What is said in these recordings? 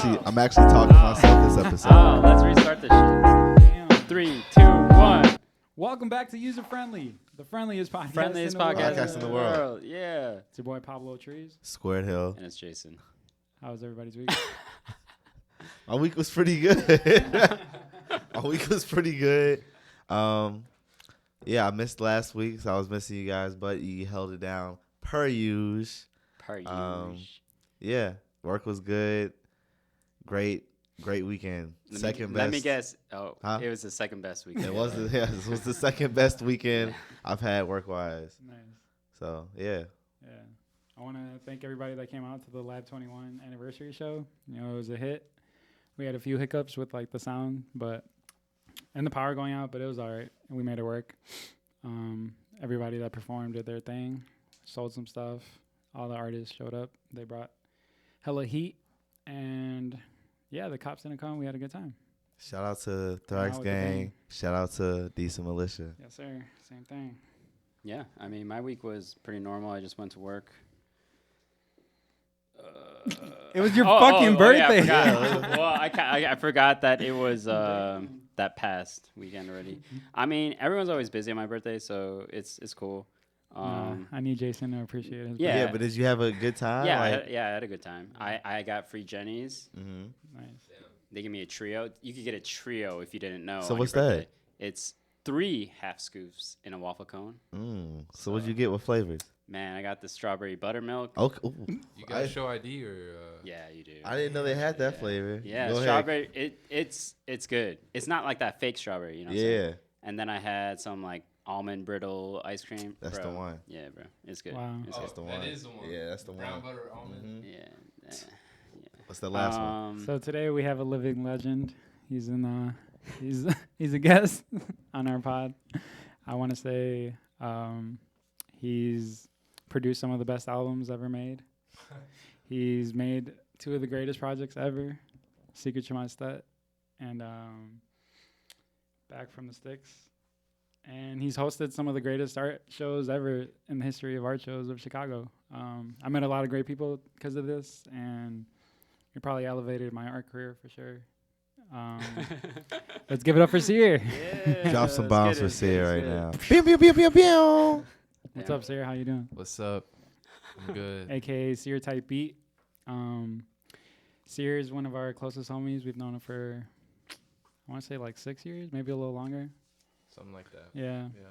I'm actually talking to myself this episode. Oh, let's restart this shit. Damn. 3, 2, 1. Welcome back to User Friendly, the friendliest podcast, Friendliest in the world. Podcast in the world. Yeah. It's your boy Pablo Trees. Squared Hill. And it's Jason. How was everybody's week? My week was pretty good. My week was pretty good. Yeah, I missed last week, so I was missing you guys, but you held it down per usual. Per usual. Yeah, work was good. Great weekend. Second best. Let me guess. Oh, Huh? it was the second best weekend. This was the second best weekend I've had work-wise. Nice. So, yeah. Yeah. I want to thank everybody that came out to the Lab 21 anniversary show. You know, it was a hit. We had a few hiccups with like the sound, and the power going out, but it was all right. And we made it work. Everybody that performed did their thing, sold some stuff. All the artists showed up. They brought hella heat. And yeah, the cops didn't come. We had a good time. Shout out to Thrax Gang. Shout out to Decent Militia. Yes, sir. Same thing. Yeah, I mean, my week was pretty normal. I just went to work. It was your fucking birthday. Yeah, I forgot. Well, I forgot that it was that past weekend already. I mean, everyone's always busy on my birthday, so it's cool. I need Jason to appreciate his Yeah. Yeah, but did you have a good time? Yeah, I had a good time. I got free Jennies. Mm-hmm. Nice. They give me a trio. You could get a trio if you didn't know. So on your what's that? birthday. It's 3 half scoops in a waffle cone. So what'd you get? What flavors? Man, I got the strawberry buttermilk. Okay. You got show ID or? Yeah, you do. I didn't know they had that flavor. Yeah, Go ahead. strawberry. It's good. It's not like that fake strawberry, you know. What I'm saying? Yeah, And then I had some like almond brittle ice cream. that's Bro. the one. Yeah, bro. It's good. Wow. It's That's good. the That one. is the one. Yeah, that's the Brown one. butter almond. Mhm. Yeah. What's the last one? So today we have a living legend. He's in. He's a guest on our pod. I want to say he's produced some of the best albums ever made. He's made 2 of the greatest projects ever, Secret to My Step and Back from the Sticks. And he's hosted some of the greatest art shows ever in the history of art shows of Chicago. I met a lot of great people because of this, and it probably elevated my art career for sure. Let's give it up for Seer. Yeah, Drop some let's bombs get for it, Seer let's right get it. now. Pew, pew, pew, pew, pew. What's Yeah. up, Seer? How you doing? What's up? I'm good. AKA Seer Type Beat. Seer is one of our closest homies. We've known him for, I want to say like 6 years, maybe a little longer. Something like that. Yeah. Yeah.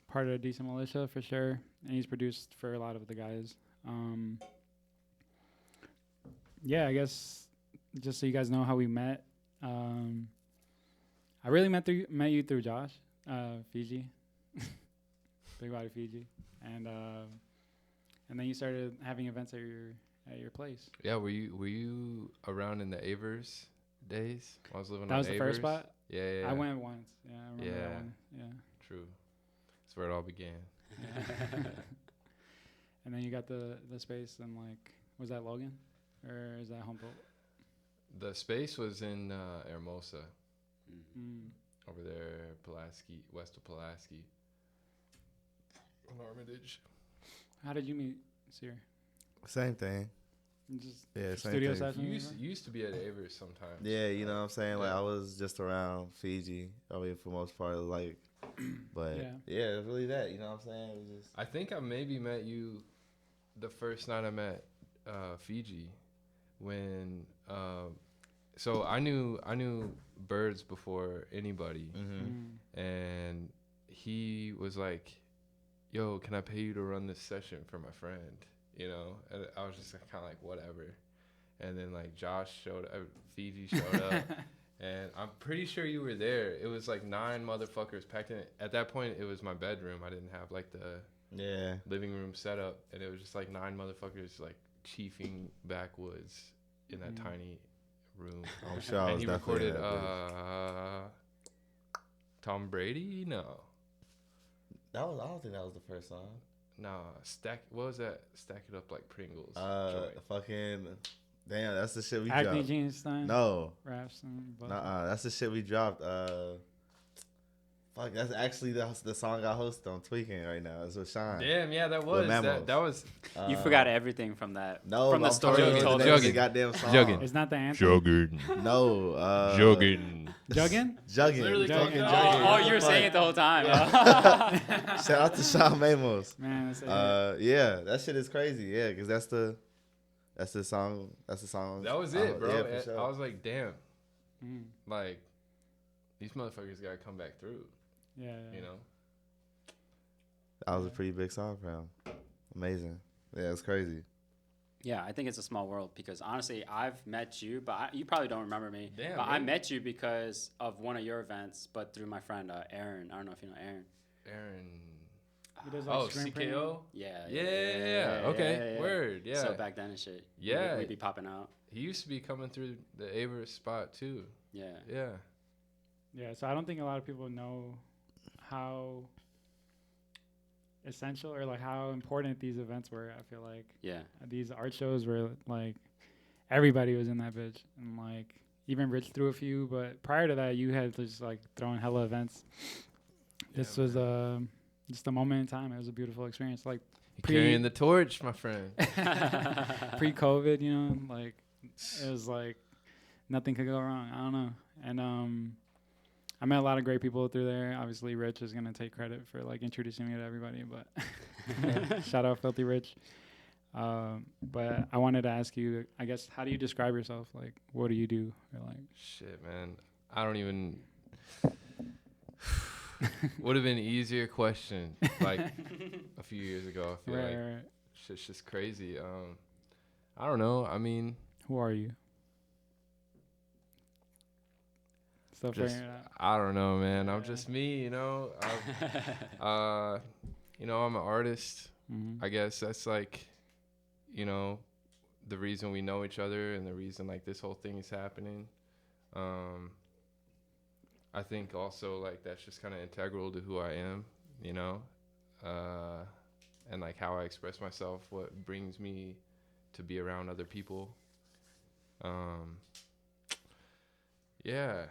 Part of Decent Militia for sure. And he's produced for a lot of the guys. Yeah, I guess just so you guys know how we met. I really met you through Josh, Fiji, Big Body Fiji, and then you started having events at your place. Yeah. Were you around in the Avers days? I was living. That on was the first Avers? spot. Yeah. I went once. Yeah, I remember that Yeah. one. Yeah. True. That's where it all began. Yeah. And then you got the space and like, was that Logan or is that Humboldt? The space was in Hermosa, Mm. over there, Pulaski, west of Pulaski. On Armitage. How did you meet Seer? Same thing. Just Yeah, same studio thing. session? You used to be at Avers sometimes. Yeah, you know what I'm saying? Like, Yeah. I was just around Fiji. I mean, for the most part, like, but yeah, it's really that. You know what I'm saying? It was just. I think I maybe met you the first night I met Fiji when so I knew Birds before anybody, Mm-hmm. and he was like, yo, can I pay you to run this session for my friend, you know? And I was just kind of like, whatever. And then like Josh showed up, Fiji showed up, and I'm pretty sure you were there. It was like 9 motherfuckers packed in. At that point, it was my bedroom. I didn't have like the Yeah. living room set up, and it was just like 9 motherfuckers like chiefing backwoods in that tiny room. I'm sure I And was he definitely recorded in that Tom Brady? No. I don't think that was the first song. Nah, what was that? Stack It Up Like Pringles. joint. Fucking. Damn, that's the shit we Acne dropped. Genius Stein? No. Raps and Nuh-uh, that's the shit we dropped. Fuck, that's actually the song I host on Tweaking right now. It's with Sean. Damn, yeah, that was that was. You forgot everything from that. No, from the I'm story telling you you told the us. name of the goddamn song. Jugging. It's not the anthem. Jugging. No. Jugging. Jugging? Jugging. literally Fucking called jugging. Oh, you were saying it the whole time. Shout out to Sean Mamos. Man, that's a hit. Yeah, that shit is crazy. Yeah, because that's the song. That's the song. That was it, bro. Yeah, for sure. I was like, damn, Mm. like these motherfuckers gotta come back through. Yeah, yeah. You know. That was a pretty big song for him. Amazing. Yeah, it's crazy. Yeah, I think it's a small world because honestly, I've met you, but you probably don't remember me. Damn, but I man. met you because of one of your events, but through my friend Aaron. I don't know if you know Aaron. Aaron. He does, like, Oh, screen printing. CKO. Yeah. Yeah. Okay. Word. Yeah. So back then and shit. Yeah. We'd be popping out. He used to be coming through the Avers spot too. Yeah. Yeah. Yeah, so I don't think a lot of people know how essential or like how important these events were. I feel like Yeah. these art shows were like everybody was in that bitch, and like even Rich threw a few, but prior to that, you had just like throwing hella events. This was just a moment in time. It was a beautiful experience. Like Carrying the torch, my friend. pre-COVID, you know, like it was like nothing could go wrong. I don't know, and I met a lot of great people through there. Obviously, Rich is gonna take credit for like introducing me to everybody, but shout out Filthy Rich. But I wanted to ask you, I guess, how do you describe yourself? Like, what do you do? Or like, Shit, man. I don't even. Would have been an easier question like a few years ago. I feel like right. shit's just crazy. I don't know. I mean, Who are you? Still just figuring it out. I don't know, man. I'm Yeah. just me, you know. You know, I'm an artist. Mhm. I guess that's like, you know, the reason we know each other and the reason like this whole thing is happening. I think also like that's just kind of integral to who I am, you know, and like how I express myself, what brings me to be around other people. Yeah.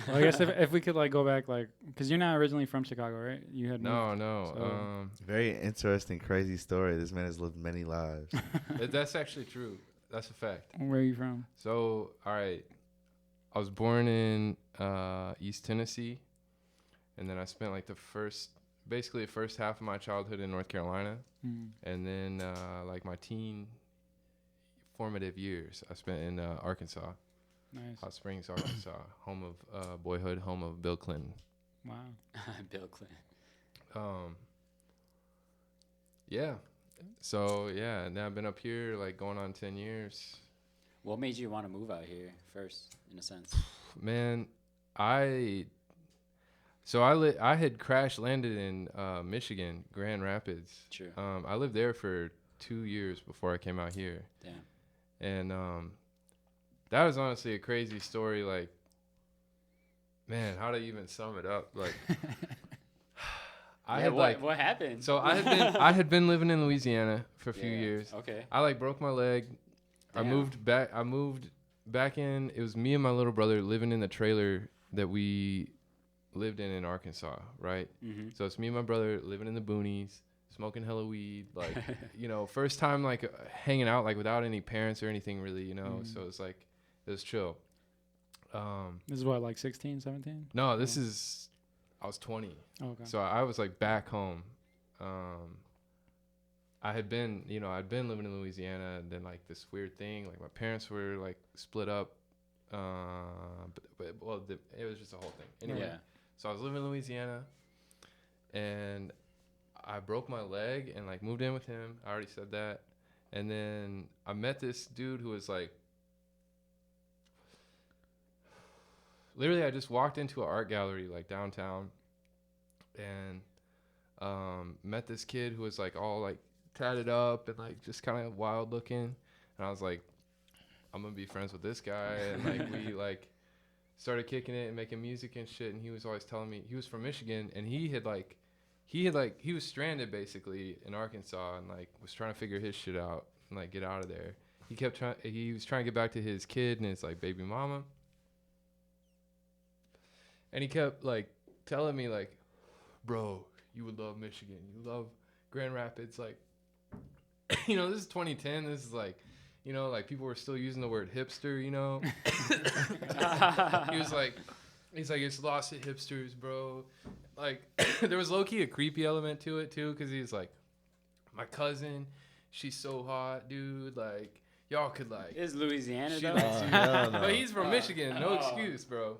Well, I guess if we could like go back, like, because you're not originally from Chicago, right? You had moved. No. Very interesting, crazy story. This man has lived many lives. That's actually true. That's a fact. Where are you from? So, all right. I was born in East Tennessee, and then I spent like basically the first half of my childhood in North Carolina, and then like my formative years I spent in Arkansas, Nice. Hot Springs, Arkansas, home of boyhood, home of Bill Clinton. Wow. Bill Clinton. Yeah. So yeah, now I've been up here like going on 10 years. What made you want to move out here first, in a sense? Man, I had crash landed in Michigan, Grand Rapids. True. I lived there for 2 years before I came out here. Damn. And that was honestly a crazy story. Like, man, how to even sum it up? Like, what happened? So I had been living in Louisiana for a few years. Okay. I like broke my leg. Damn. I moved back in. It was me and my little brother living in the trailer that we lived in Arkansas, right? Mm-hmm. So it's me and my brother living in the boonies, smoking hella weed, like, you know, first time like hanging out like without any parents or anything really, you know. So it's like it was chill. This is what, like 16, 17? No, this is I was 20. Oh, okay. So I was like back home. I'd been living in Louisiana, and then like this weird thing, like my parents were like split up. It was just a whole thing. Anyway, Yeah. so I was living in Louisiana, and I broke my leg and like moved in with him. I already said that. And then I met this dude who was like, literally I just walked into an art gallery like downtown, and met this kid who was like all like tatted up and like just kind of wild looking, and I was like, I'm gonna be friends with this guy. And like we like started kicking it and making music and shit, and he was always telling me he was from Michigan, and he was stranded basically in Arkansas, and like was trying to figure his shit out and like get out of there. He was trying to get back to his kid and his like baby mama, and he kept like telling me like, bro, you would love Michigan. You love Grand Rapids. Like, you know, this is 2010. This is like, you know, like people were still using the word hipster, you know. He's like, it's lost at hipsters, bro. Like, there was low-key a creepy element to it, too, because he's like, my cousin, she's so hot, dude. Like, y'all could, like... It's Louisiana, she though. likes you. No. But he's from Michigan. No excuse, bro.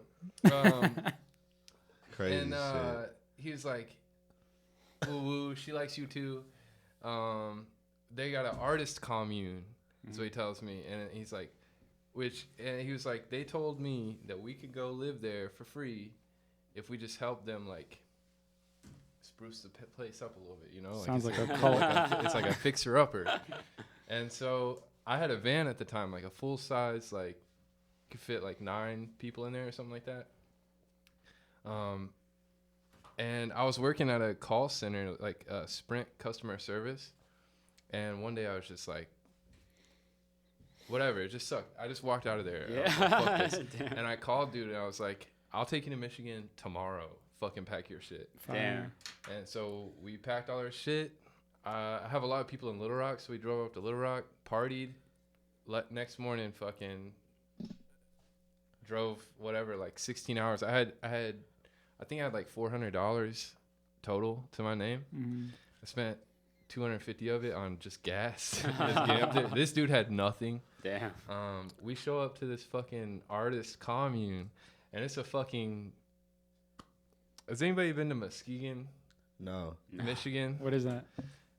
Crazy and shit. he was like, woo-woo, she likes you, too. They got an artist commune, is what he tells me. And he's like, and he was like, they told me that we could go live there for free if we just help them, like, spruce the place up a little bit, you know? Like, Sounds like a cult. cult. It's like a fixer-upper. And so I had a van at the time, like a full-size, like, could fit like 9 people in there or something like that. And I was working at a call center, like Sprint customer service. And one day I was just like, whatever, it just sucked. I just walked out of there. Yeah. I was like, fuck this. And I called dude and I was like, I'll take you to Michigan tomorrow. Fucking pack your shit. Damn. And so we packed all our shit. I have a lot of people in Little Rock, so we drove up to Little Rock, partied. Next morning, fucking drove whatever, like 16 hours. I think I had like $400 total to my name. Mm-hmm. I spent 250 of it on just gas. Just getting up there. This dude had nothing. Damn. We show up to this fucking artist commune, and it's a fucking. Has anybody been to Muskegon? No. Michigan. What is that?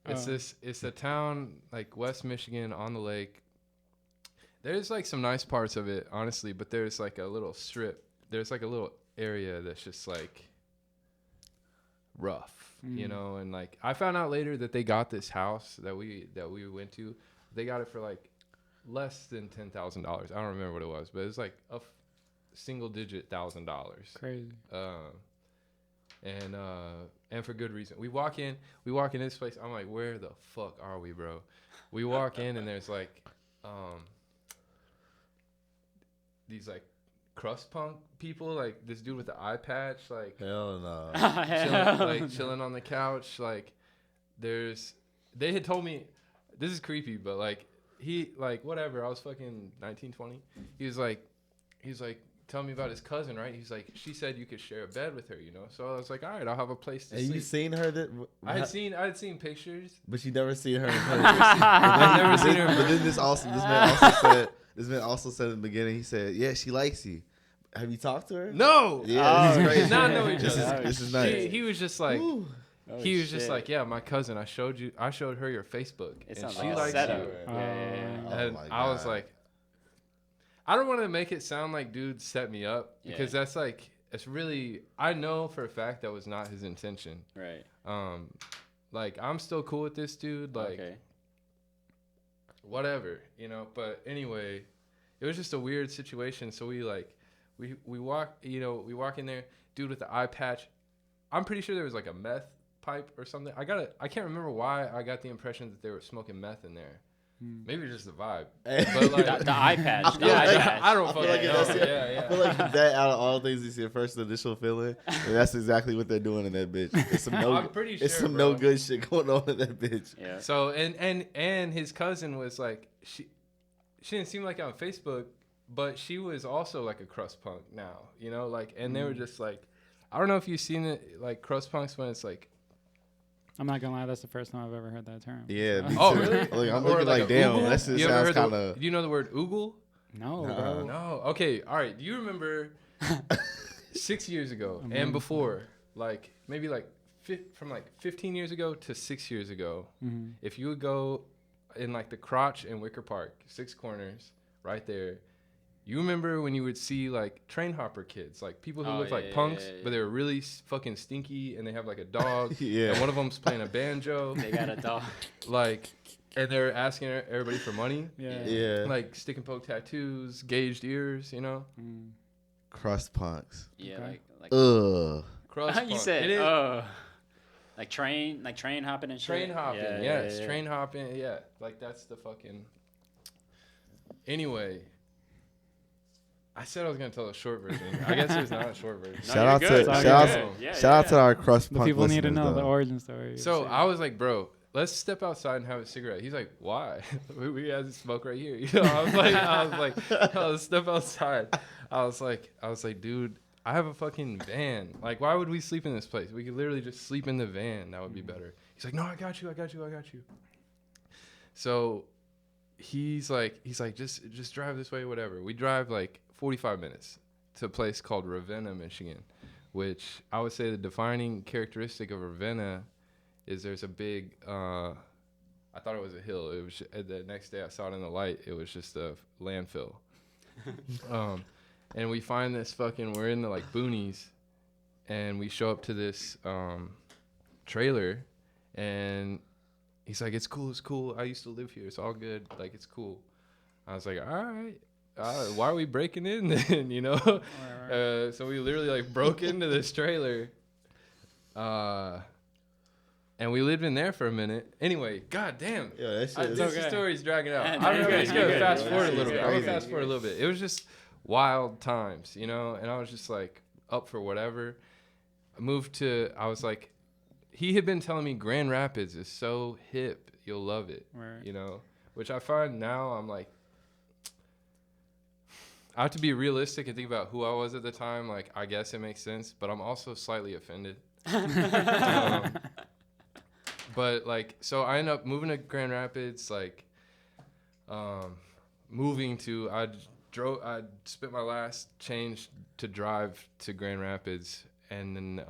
It's a town like West Michigan on the lake. There's like some nice parts of it, honestly, but there's like a little strip. There's like a little area that's just like rough, you know. And like I found out later that they got this house that we went to. They got it for like less than $10,000. I don't remember what it was, but it was like a single-digit $1,000. Crazy. And for good reason. We walk in this place. I'm like, where the fuck are we, bro? We walk in and there's like, these like crust punk people, like this dude with the eye patch, like Hell no. chilling on the couch. Like they had told me, this is creepy, but like he like whatever. I was fucking 19, 20. He was like, tell me about his cousin, right? He's like, she said you could share a bed with her, you know? So I was like, all right, I'll have a place to Have sleep. you seen her? I had seen pictures. But you never seen her in person. I've never seen her. But then this man also said in the beginning, he said, yeah, she likes you. Have you talked to her? No. Yeah, this is crazy. Not know each This other. is nice. He was just like, Ooh. he was just like, yeah, my cousin. I showed her your Facebook, It and sounds she like a likes setup. you. Yeah. Oh And my I was God. like, I don't want to make it sound like dude set me up because that's like, it's really, I know for a fact that was not his intention. Right. Like I'm still cool with this dude. Like, whatever, you know. But anyway, it was just a weird situation. So we walk in there, dude with the eye patch. I'm pretty sure there was like a meth pipe or something. I can't remember why I got the impression that they were smoking meth in there. Maybe it's just the vibe. But like, The eye patch. I don't I feel fucking like know. that's Yeah. I feel like that out of all things is your first initial feeling, and that's exactly what they're doing in that bitch. It's some I'm pretty sure, it's some bro. no good shit going on in that bitch. Yeah. So and his cousin was like, she didn't seem like on Facebook, but she was also like a crust punk now, you know, like, and they were just like, I don't know if you've seen it, like crust punks when it's like, I'm not gonna lie, that's the first time I've ever heard that term. Yeah. Me oh too. really? Like, I'm Or looking like a damn. oogle? That shit You ever sounds heard kind the- of. Do you know the word oogle? No, Nuh-uh. bro. No. Okay. All right. Do you remember 6 years ago and before, like maybe like from like 15 years ago to 6 years ago, if you would go in like the crotch in Wicker Park, 6 corners, right there. You remember when you would see like train hopper kids, like people who look like punks, but they were really fucking stinky and they have like a dog. Yeah. And one of them's playing a banjo. They got a dog. Like, and they're asking everybody for money. Yeah. Like stick and poke tattoos, gauged ears, you know? Crust punks. Yeah, Okay. like Ugh. Crust you punk. said, It is- like train hopping and shit. train hopping, Yeah, yes. yeah. Train hopping, yeah. Like that's the fucking. Anyway. I said I was gonna tell a short version. I guess there's not a short version. No, Shout out you're to good. shout out to our crust The punk people need to listeners, know the though. origin story. So I was like, bro, let's step outside and have a cigarette. He's like, why? we had smoke right here. You know, I was like, oh, let's step outside. I was like, dude, I have a fucking van. Like, why would we sleep in this place? We could literally just sleep in the van. That would be better. He's like, no, I got you. So he's like, just drive this way, whatever. We drive like 45 minutes to a place called Ravenna, Michigan, which I would say the defining characteristic of Ravenna is there's a big, I thought it was a hill. It was the next day I saw it in the light. It was just a landfill. And we find this we're in the like boonies, and we show up to this trailer, and he's like, it's cool. I used to live here. It's all good. Like, it's cool. I was like, all right. Why are we breaking in then, you know? Right. So we literally like broke into this trailer. And we lived in there for a minute. Anyway, god damn. Yeah, that this story's dragging out. Yeah, I'm just going to fast forward a little bit. Crazy. I'm going to fast forward a little bit. It was just wild times, you know? And I was just like up for whatever. I was like, he had been telling me Grand Rapids is so hip. You'll love it, Right. you know? Which I find now I'm like, I have to be realistic and think about who I was at the time. Like, I guess it makes sense, but I'm also slightly offended. But like, so I ended up moving to Grand Rapids. Like, I spent my last change to drive to Grand Rapids, and then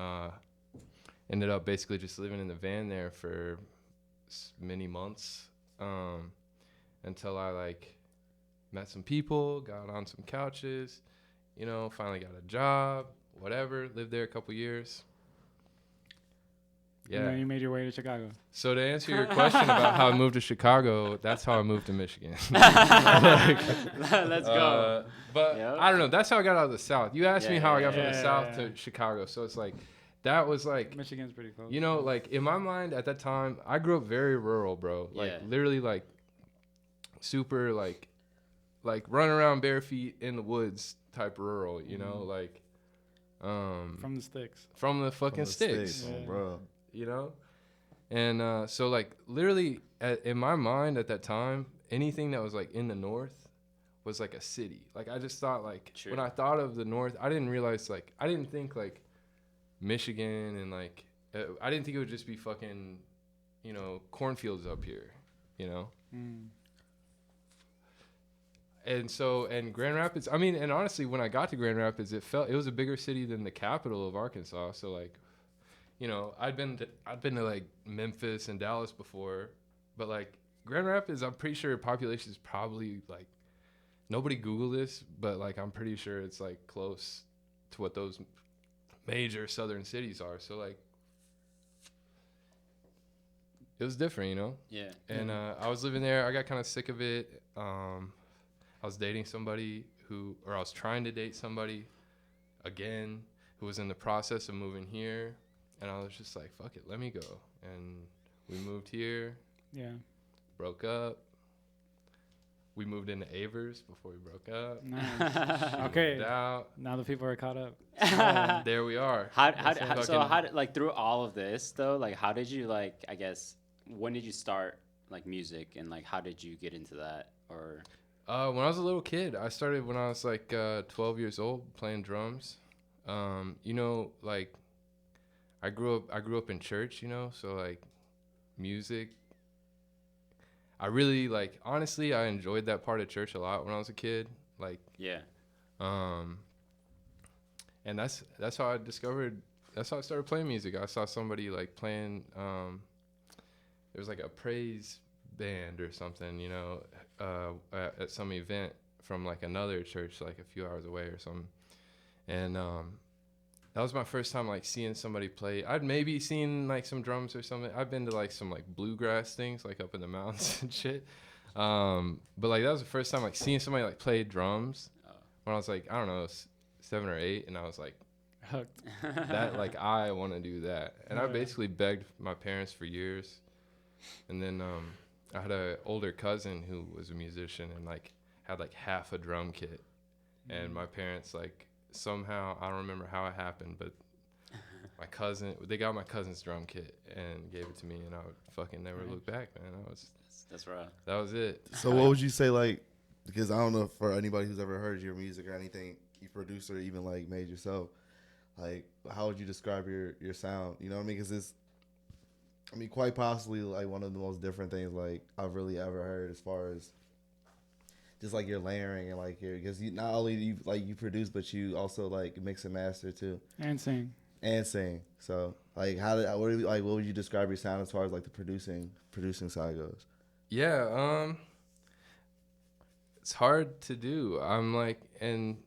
ended up basically just living in the van there for many months, until I like met some people, got on some couches, you know, finally got a job, whatever, lived there a couple years. Yeah. And then you made your way to Chicago. So to answer your question about how I moved to Chicago, that's how I moved to Michigan. Let's go. But Yep. I don't know. That's how I got out of the South. You asked me how I got from the Yeah. South to Chicago. So it's like, that was like, Michigan's pretty close. you know, like in my mind at that time, I grew up very rural, bro. Like Yeah. literally like super like run around bare feet in the woods type rural, you know, like From the sticks. from the fucking sticks. Yeah. bro. You know? And so like literally in my mind at that time, anything that was like in the north was like a city. Like I just thought like True. when I thought of the north, I didn't realize like I didn't think like Michigan and like I didn't think it would just be fucking, you know, cornfields up here, you know? And Grand Rapids, I mean, and honestly, when I got to Grand Rapids, it was a bigger city than the capital of Arkansas. So like, you know, I'd been to like Memphis and Dallas before, but like Grand Rapids, I'm pretty sure population is probably like, nobody Google this, but like I'm pretty sure it's like close to what those major southern cities are. So like, it was different, you know? Yeah. And I was living there. I got kind of sick of it. I was dating somebody I was trying to date somebody again who was in the process of moving here. And I was just like, fuck it, let me go. And we moved here. Yeah. Broke up. We moved into Avers before we broke up. Nice. Okay. Moved out. Now the people are caught up. There we are. How Fucking- did, like through all of this though, like how did you like, I guess, when did you start like music and like how did you get into that? Or when I was a little kid, I started when I was like 12 years old playing drums. You know, like I grew up in church, you know, so like music. I really like, honestly, I enjoyed that part of church a lot when I was a kid. Like, yeah. and that's how I started playing music. I saw somebody like playing, there was like a praise band or something, you know, at some event from like another church, like a few hours away or something. And, that was my first time like seeing somebody play. I'd maybe seen like some drums or something. I've been to like some like bluegrass things like up in the mountains and shit. But like that was the first time like seeing somebody like play drums when I was like, I don't know, 7 or 8, and I was like, Hooked. that like I want to do that. And I basically begged my parents for years. And then I had an older cousin who was a musician and like had like half a drum kit. and my parents like somehow, I don't remember how it happened, but they got my cousin's drum kit and gave it to me, and I would fucking never look back, man. That's right. That was it. So what would you say, like, because I don't know for anybody who's ever heard your music or anything you produced or even like made yourself, like, how would you describe your sound? You know what I mean? Because it's, I mean, quite possibly like one of the most different things like I've really ever heard as far as just like your layering and like your, because you not only you produce, but you also like mix and master too and sing. So like what would you describe your sound as far as like the producing side goes? Yeah, it's hard to do. I'm like, and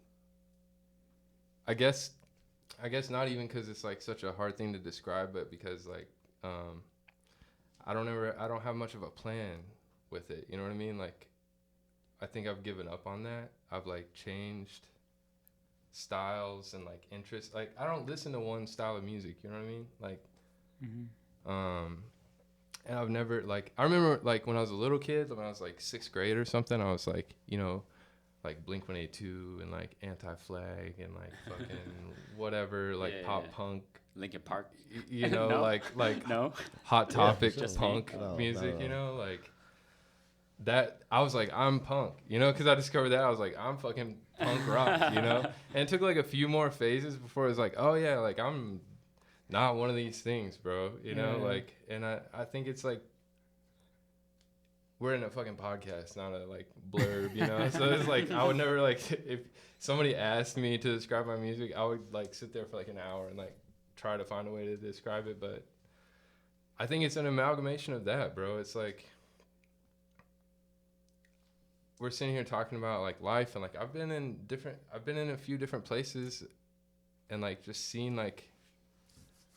I guess not even because it's like such a hard thing to describe, but because like I don't have much of a plan with it. You know what I mean? Like, I think I've given up on that. I've like changed styles and like interests. Like, I don't listen to one style of music. You know what I mean? Like, and I've never like, I remember like when I was a little kid, when I was like 6th grade or something, I was like, you know, like Blink-182 and like Anti-Flag and like fucking whatever, like pop punk. Linkin Park. You know, No. like No. Hot Topic sure. punk No, music, no. you know, like that. I was like, I'm punk, you know, because I discovered that. I was like, I'm fucking punk rock, you know. And it took like a few more phases before it was like, oh yeah, like I'm not one of these things, bro, you know, like, and I think it's like, we're in a fucking podcast, not a like blurb, you know. So it's like, I would never like, if somebody asked me to describe my music, I would like sit there for like an hour and like try to find a way to describe it. But I think it's an amalgamation of that, bro. It's like, we're sitting here talking about like life, and like I've been in a few different places and like just seen like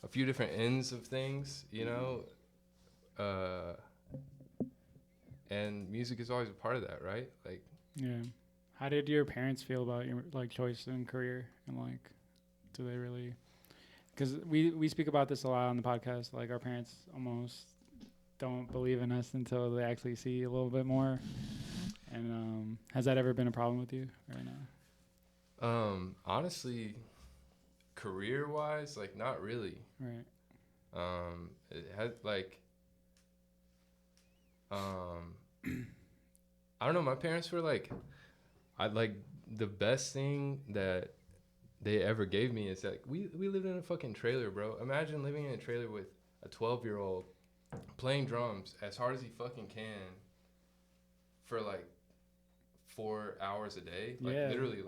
a few different ends of things, you know. And music is always a part of that, right? Like, yeah. How did your parents feel about your like choice in career, and like, do they really? Because we speak about this a lot on the podcast. Like, our parents almost don't believe in us until they actually see a little bit more. And has that ever been a problem with you or no? Honestly, career-wise, like, not really. Right. It has like, I don't know. My parents were like, the best thing that they ever gave me is that we lived in a fucking trailer, bro. Imagine living in a trailer with a 12-year-old playing drums as hard as he fucking can for like 4 hours a day. Like, literally,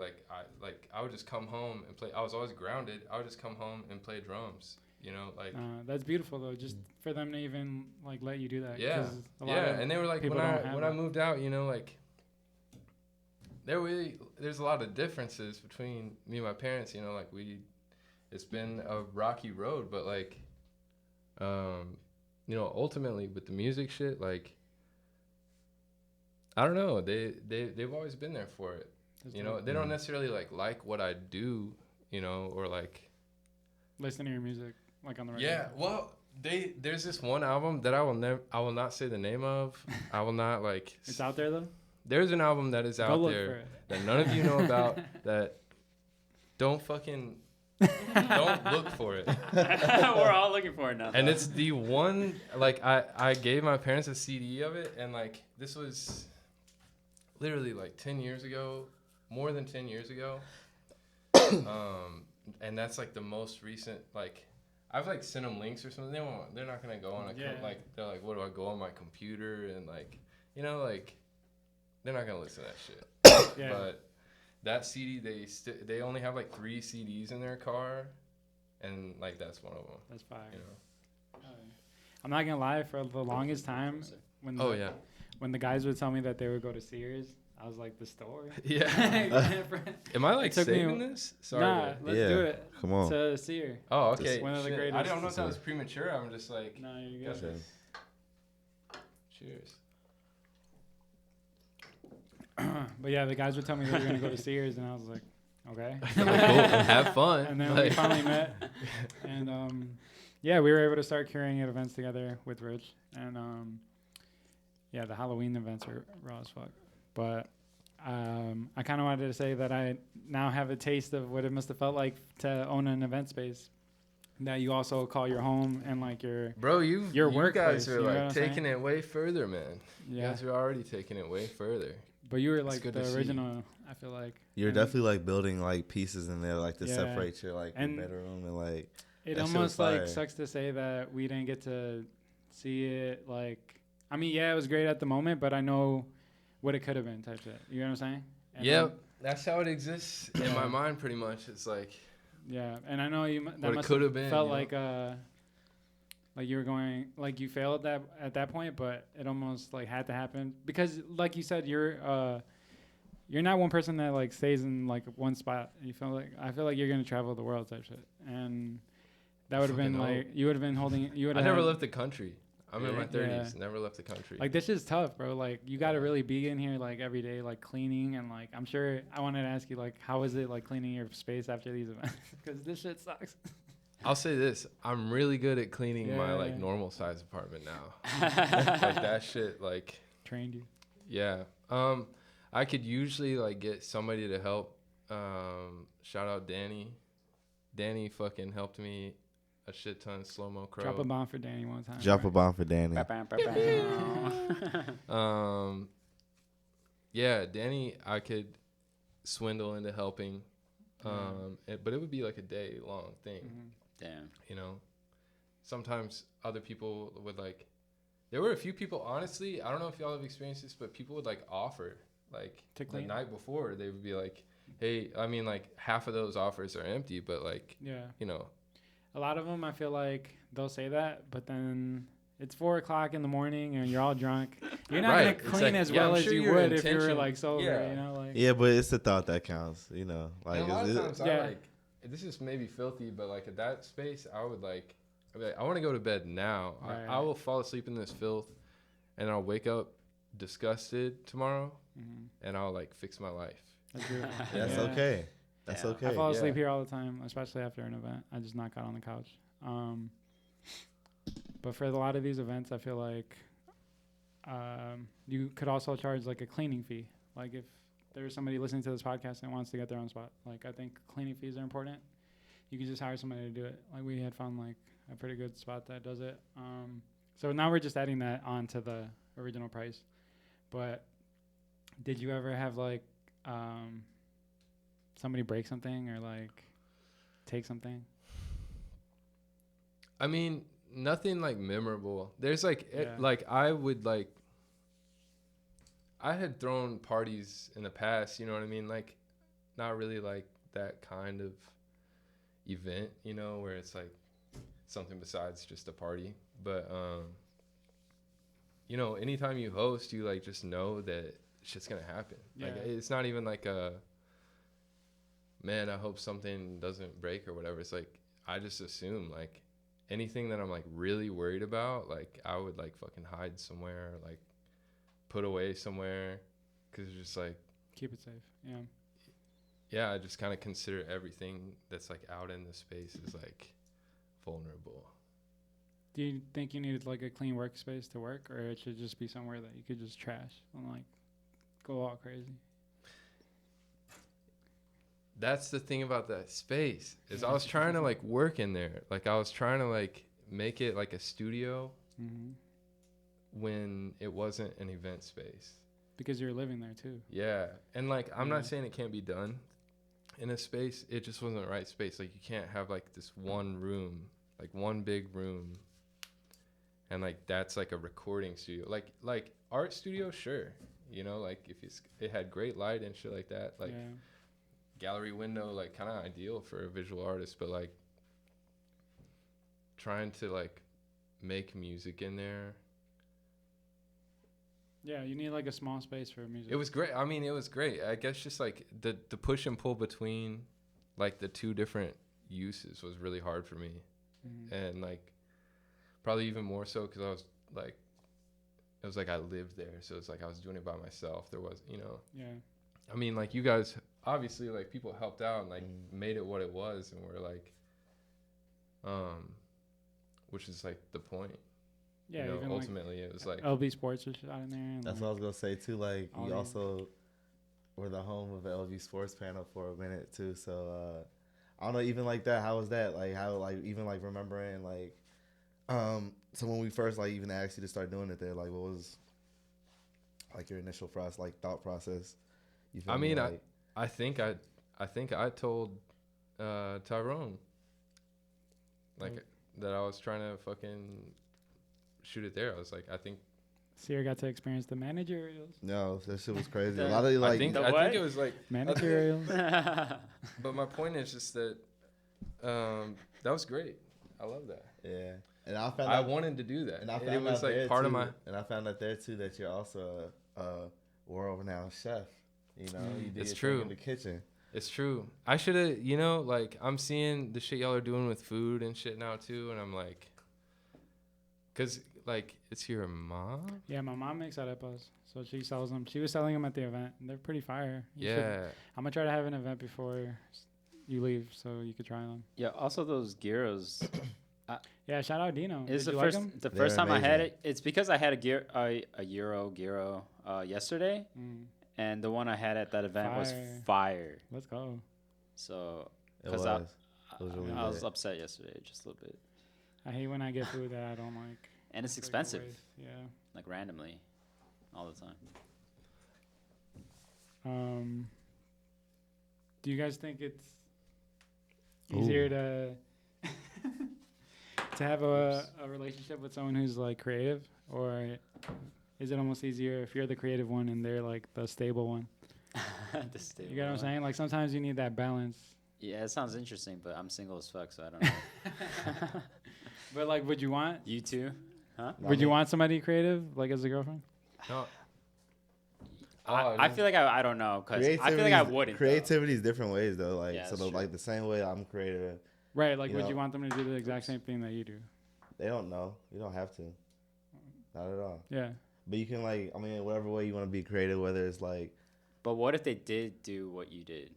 I would just come home and play. I was always grounded. I would just come home and play drums. You know, like, that's beautiful though. Just for them to even like let you do that. Yeah, and they were like, when I moved out, you know, like, there's a lot of differences between me and my parents. You know, like, it's been a rocky road, but like, you know, ultimately with the music shit, like, I don't know, they've always been there for it. That's you know, they don't necessarily like what I do, you know, or like listen to your music. Like, on the radio. Yeah, well, there's this one album that I will not say the name of. I will not like. It's out there though. There's an album that is out there that none of you know about. That don't look for it. We're all looking for it now. And it's the one, like, I gave my parents a CD of it, and like, this was literally like 10 years ago, more than 10 years ago. And that's like the most recent, like, I've like sent them links or something. They're not gonna go on like, they're like, what do I go on my computer, and like, you know, like, they're not gonna listen to that shit. Yeah. But that CD, they only have like 3 CDs in their car, and like, that's one of them. That's fire. You know. I'm not gonna lie. For the longest time, when the guys would tell me that they would go to Sears, I was like, the store? Yeah. Am I like saving this? Sorry. Nah, let's do it. Come on. To Seer. Oh, okay. One of the greatest. I don't know if that was premature. I'm just like. No, you're good. Cheers. But yeah, the guys would tell me they were gonna go to Sears, and I was like, okay. Cool. Have fun. And then we finally met, and yeah, we were able to start curating events together with Rich, and yeah, the Halloween events are raw as fuck. But I kind of wanted to say that I now have a taste of what it must have felt like to own an event space that you also call your home and like your you workplace, guys are you know what like I'm taking saying? it way further, man. You Yeah. guys are already taking it way further. But you were It's like good to the see. original, I feel like. You're And definitely like building like pieces in there, like to Yeah. separate your like your And bedroom and like. it That shit was almost like fire. sucks to say that we didn't get to see it. Like, I mean, yeah, it was great at the moment, but I know what it could have been type shit. You know what I'm saying? And Yep, that's how it exists in my mind pretty much. It's like, yeah, and I know you What that it must could have have been, felt you like you were going like you failed at that point, but it almost like had to happen because like you said, you're not one person that like stays in like one spot. I feel like you're gonna travel the world type shit, and that would have been Fucking like you would have been holding you would I have never left the country. I'm in my Yeah. 30s, never left the country. like this is tough, bro. Like you got to really be in here like every day, like cleaning and like I'm sure I wanted to ask you like how is it like cleaning your space after these events because this shit sucks. I'll say this: I'm really good at cleaning my like Yeah. normal size apartment now. Like that shit, like Trained you. yeah. I could usually like get somebody to help. Shout out Danny. Danny fucking helped me a shit ton. Slow mo crow. Drop a bomb for Danny one time. Drop a bomb for Danny. Yeah, Danny, I could swindle into helping. But it would be like a day long thing. Mhm. Damn. You know, sometimes other people would like. There were a few people, honestly. I don't know if y'all have experienced this, but people would like offer like To the clean? night before. They would be like, "Hey," I mean, like half of those offers are empty, but like Yeah. you know, A lot of them, I feel like they'll say that, but then it's 4:00 in the morning and you're all drunk. You're not Right. gonna It's clean like, as yeah, well I'm as sure you your would if you were intention- like sober. yeah. You know, like Yeah, but it's the thought that counts. You know, like and a lot of times Yeah. I like. This is maybe filthy, but like at that space, I'd be like, I want to go to bed now. Right. I will fall asleep in this filth, and I'll wake up disgusted tomorrow, Mhm. and I'll like fix my life. That's beautiful. that's Yeah. okay. That's Yeah. okay. I fall asleep Yeah. here all the time, especially after an event. I just knock out on the couch. But for a lot of these events, I feel like you could also charge like a cleaning fee. Like if there's somebody listening to this podcast and wants to get their own spot, like I think cleaning fees are important. You can just hire somebody to do it. Like we had found like a pretty good spot that does it. So now we're just adding that on to the original price. But did you ever have like somebody break something or like take something? I mean, nothing like memorable. There's like, Yeah. like I would like. I had thrown parties in the past, you know what I mean? Like, not really like that kind of event, you know, where it's like something besides just a party. But, you know, anytime you host, you like just know that shit's gonna happen. Like, Yeah. it's not even like a, man, I hope something doesn't break or whatever. It's like, I just assume like anything that I'm like really worried about, like I would like fucking hide somewhere, like put away somewhere, because it's just like, Keep it safe. Yeah. yeah, I just kind of consider everything that's like out in the space is like vulnerable. Do you think you needed like a clean workspace to work, or it should just be somewhere that you could just trash and like go all crazy? That's the thing about that space is I was trying to like work in there. Like I was trying to like make it like a studio Mm-hmm. when it wasn't an event space. Because you're living there too. Yeah. And like, I'm Yeah. not saying it can't be done in a space. It just wasn't the right space. Like you can't have like this one room, like one big room. And like, that's like a recording studio. Like art studio, sure. You know, like if it had great light and shit like that, like yeah. gallery window, like kind of ideal for a visual artist, but like trying to like make music in there. Yeah, you need like a small space for music. It was great. I mean, it was great. I guess just like the push and pull between like the two different uses was really hard for me. Mhm. And like probably even more so because I was like, it was like I lived there. So it's like I was doing it by myself. There was, you know, Yeah. I mean, like you guys, obviously like people helped out and like made it what it was. And we're like, which is like the point. Yeah. You know, Even ultimately it was like, LB Sports was out in there. And That's like, what I was gonna say too. Like all you these- also, were the home of the LG Sports Panel for a minute too. So I don't know, even like that. How was that? Like how like even like remembering like so when we first like even asked you to start doing it there, like what was like your initial process, like thought process? You feel I me? mean, Like, I think I told Tyrone like that I was trying to fucking shoot it there. I was like, I think Seer got to experience the managerials. no, that shit was crazy. The- A lot of like I think The I what? think it was like. Managerials. But my point is just that that was great. I love that. yeah. And I found I out, wanted to do that. and I It found was out like there part too, of my. and I found out there too that you're also a world-renowned chef. You know, you do It's your true. thing in the kitchen. It's true. I should have, like I'm seeing the shit y'all are doing with food and shit now too, and I'm like, cause like it's your mom. Yeah, my mom makes arepas, so she sells them. She was selling them at the event. And they're pretty fire. You should- Yeah. I'm gonna try to have an event before you leave, so you could try them. Yeah. Also, those gyros. Yeah, shout out Dino. It's Did the you first like 'em? the They're first time I had amazing. it. It's because I had a gyro yesterday, Mm, and the one I had at that event was Fire. fire. let's go. So It 'Cause was. It was really I was good. upset yesterday just a little bit, I hate when I get food that I don't like. and it's Like a expensive, waste. Yeah. like randomly, all the time. Do you guys think it's easier to to have a relationship with someone who's like creative, or is it almost easier if you're the creative one and they're like the stable one? The stable You get what I'm one. saying? Like sometimes you need that balance. Yeah, it sounds interesting, but I'm single as fuck, so I don't know. But like, would you want You too? would you want somebody creative like as a girlfriend? No. I feel like I don't know, because I feel like I wouldn't. though. Creativity is different ways though. Like Yeah, so, that's the, true. like the same way I'm creative, Right. Like, You would know- you want them to do the exact same thing that you do? they don't know. You don't have to. Not at all. Yeah. But you can like, I mean, whatever way you want to be creative, whether it's like, But what if they did do what you did?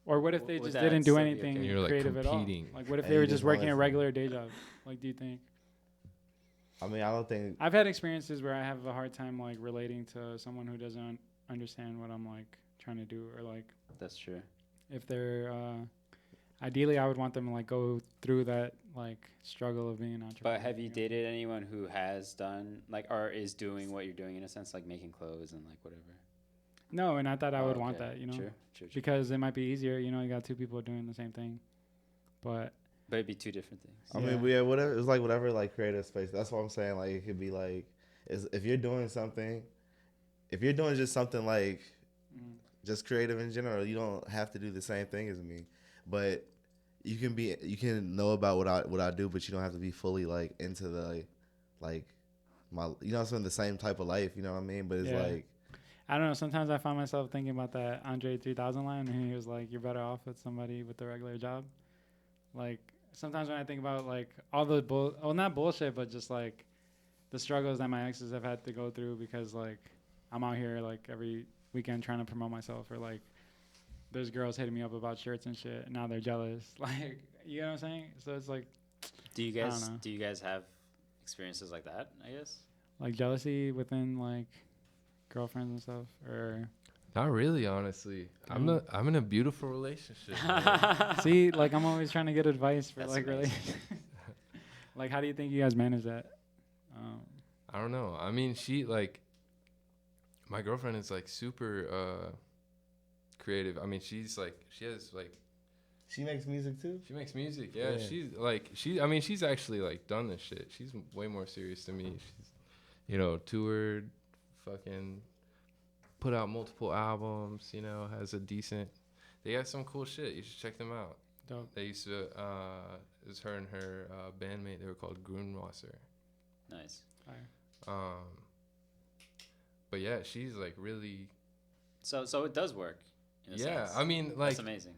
Or what if Would they just that didn't do still be anything okay? You're, like, creative at all? competing. Like, what if And they you were just just working a wanted to- regular day job? Like, do you think? I mean, I don't think. I've had experiences where I have a hard time like relating to someone who doesn't understand what I'm like trying to do, or like That's true. if they're ideally I would want them to like go through that like struggle of being an entrepreneur. But have you know? dated anyone who has done, like, or is doing what you're doing in a sense, like making clothes and like whatever? No, and I thought I would Oh, want okay. that, you know, True, true. because it might be easier. You know, you got two people doing the same thing, but But it'd be two different things. I mean, whatever. It's like whatever, like creative space. That's what I'm saying. Like it could be like, is if you're doing something, if you're doing just something like, just creative in general, you don't have to do the same thing as me. But you can know about what I do, but you don't have to be fully like into the, like, my, you know, the same type of life. You know what I mean? But it's Yeah. like, I don't know. Sometimes I find myself thinking about that Andre 3000 line, and he was like, "You're better off with somebody with a regular job." Like sometimes when I think about like all the not bullshit, but just like the struggles that my exes have had to go through because like I'm out here like every weekend trying to promote myself, or like there's girls hitting me up about shirts and shit, and now they're jealous. Like, you know what I'm saying? So it's like Do you don't guys know. do you guys have experiences like that? I guess. like jealousy within like girlfriends and stuff, or Not really, honestly. Mm. I'm in a beautiful relationship. man. see, like I'm always trying to get advice for That's like amazing. like how do you think you guys manage that? I don't know. I mean, she like my girlfriend is like super creative. I mean, she's like she has like she makes music too. she makes music. Yeah, Yeah. she's like I mean, she's actually like done this shit. She's way more serious than me. She's toured, fucking put out multiple albums, has a decent they got some cool shit. You should check them out. Dope. They used to it was her and her bandmate, they were called Grunwasser. Nice. But yeah, she's like really So it does work. In a yeah, sense. I mean like That's amazing.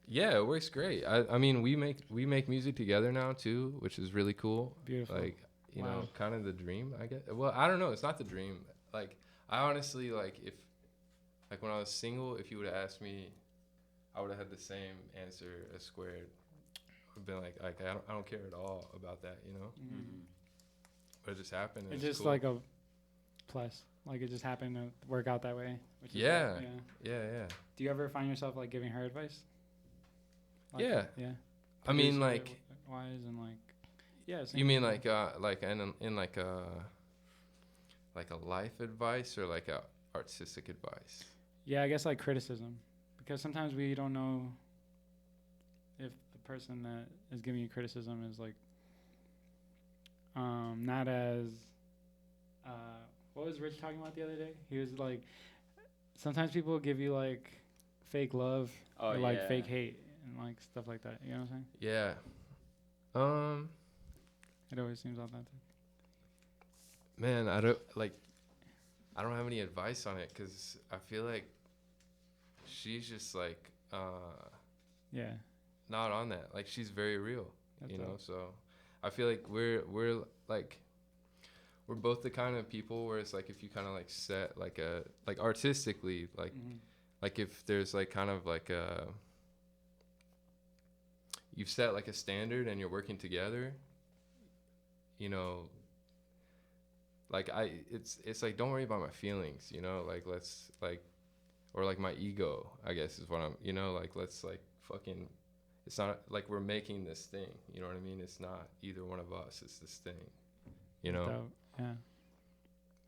yeah, it works great. I mean we make music together now too, which is really cool. Beautiful. Like, you know, Wow. kind of the dream, I guess. Well, I don't know, it's not the dream. Like I honestly like if like when I was single, if you would have asked me, I would have had the same answer as squared. I've been like I don't care at all about that, Mm-hmm. But it just happened. and It's it's just cool. like a plus. Like it just happened to work out that way. Which is Yeah. like, Yeah. Do you ever find yourself like giving her advice? Like, Yeah. Yeah. I mean, Producer like, wise and like. Yeah. you mean like in like a life advice or like a artistic advice? Yeah, I guess like criticism, because sometimes we don't know if the person that is giving you criticism is like not as what was Rich talking about the other day? He was like, sometimes people give you like fake love or like fake hate and like stuff like that. You know what I'm saying? Yeah. It always seems authentic. Man, I don't have any advice on it because I feel like she's just like Yeah. not on that. Like she's very real, That's you know. dope. So I feel like we're like we're both the kind of people where it's like if you kind of like set like a like artistically like Mm-hmm. like if there's like kind of like a you've set like a standard and you're working together, you know. Like it's like don't worry about my feelings, you know. Like let's like or like my ego, I guess is what I'm, you know. Like let's like fucking. It's not like we're making this thing, you know what I mean? It's not either one of us. It's this thing, you know. Dope. Yeah.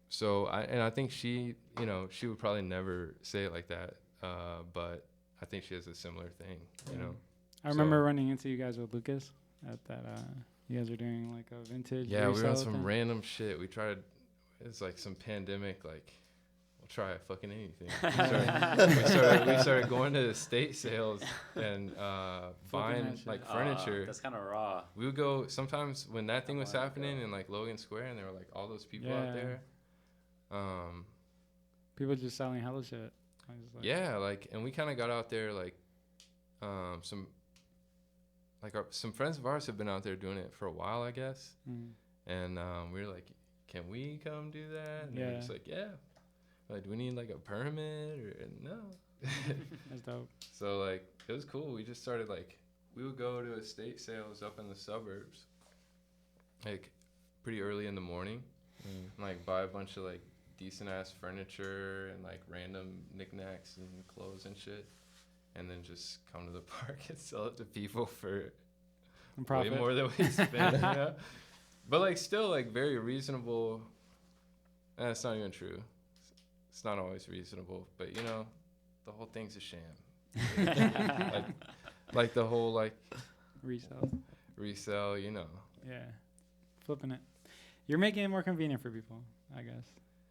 So I think she, you know, she would probably never say it like that, but I think she has a similar thing, you know. I remember running into you guys with Lucas at that. You guys were doing like a vintage. Yeah, we were on resale some thing. random shit. We tried. It's like some pandemic. Like, we'll try fucking anything. We started going to estate sales and buying that shit. like furniture. That's kind of raw. We would go sometimes when that thing was wanna happening go. in like Logan Square, and there were like all those people out Yeah. there. People just selling hella shit. I was just like, Yeah, like, and we kind of got out there like, some friends of ours have been out there doing it for a while, I guess. Mm. And we were like, can we come do that? And they were Yeah. just like, yeah. Like, do we need like a permit or no? That's dope. So like, it was cool. We just started like, we would go to estate sales up in the suburbs, like pretty early in the morning, and like buy a bunch of like decent ass furniture and like random knickknacks and clothes and shit, and then just come to the park and sell it to people for And profit. way more than we spent. Yeah. But like still like very reasonable. That's not even true. It's not always reasonable, but you know, the whole thing's a sham. like the whole like resell, you know. Yeah. Flipping it. You're making it more convenient for people, I guess.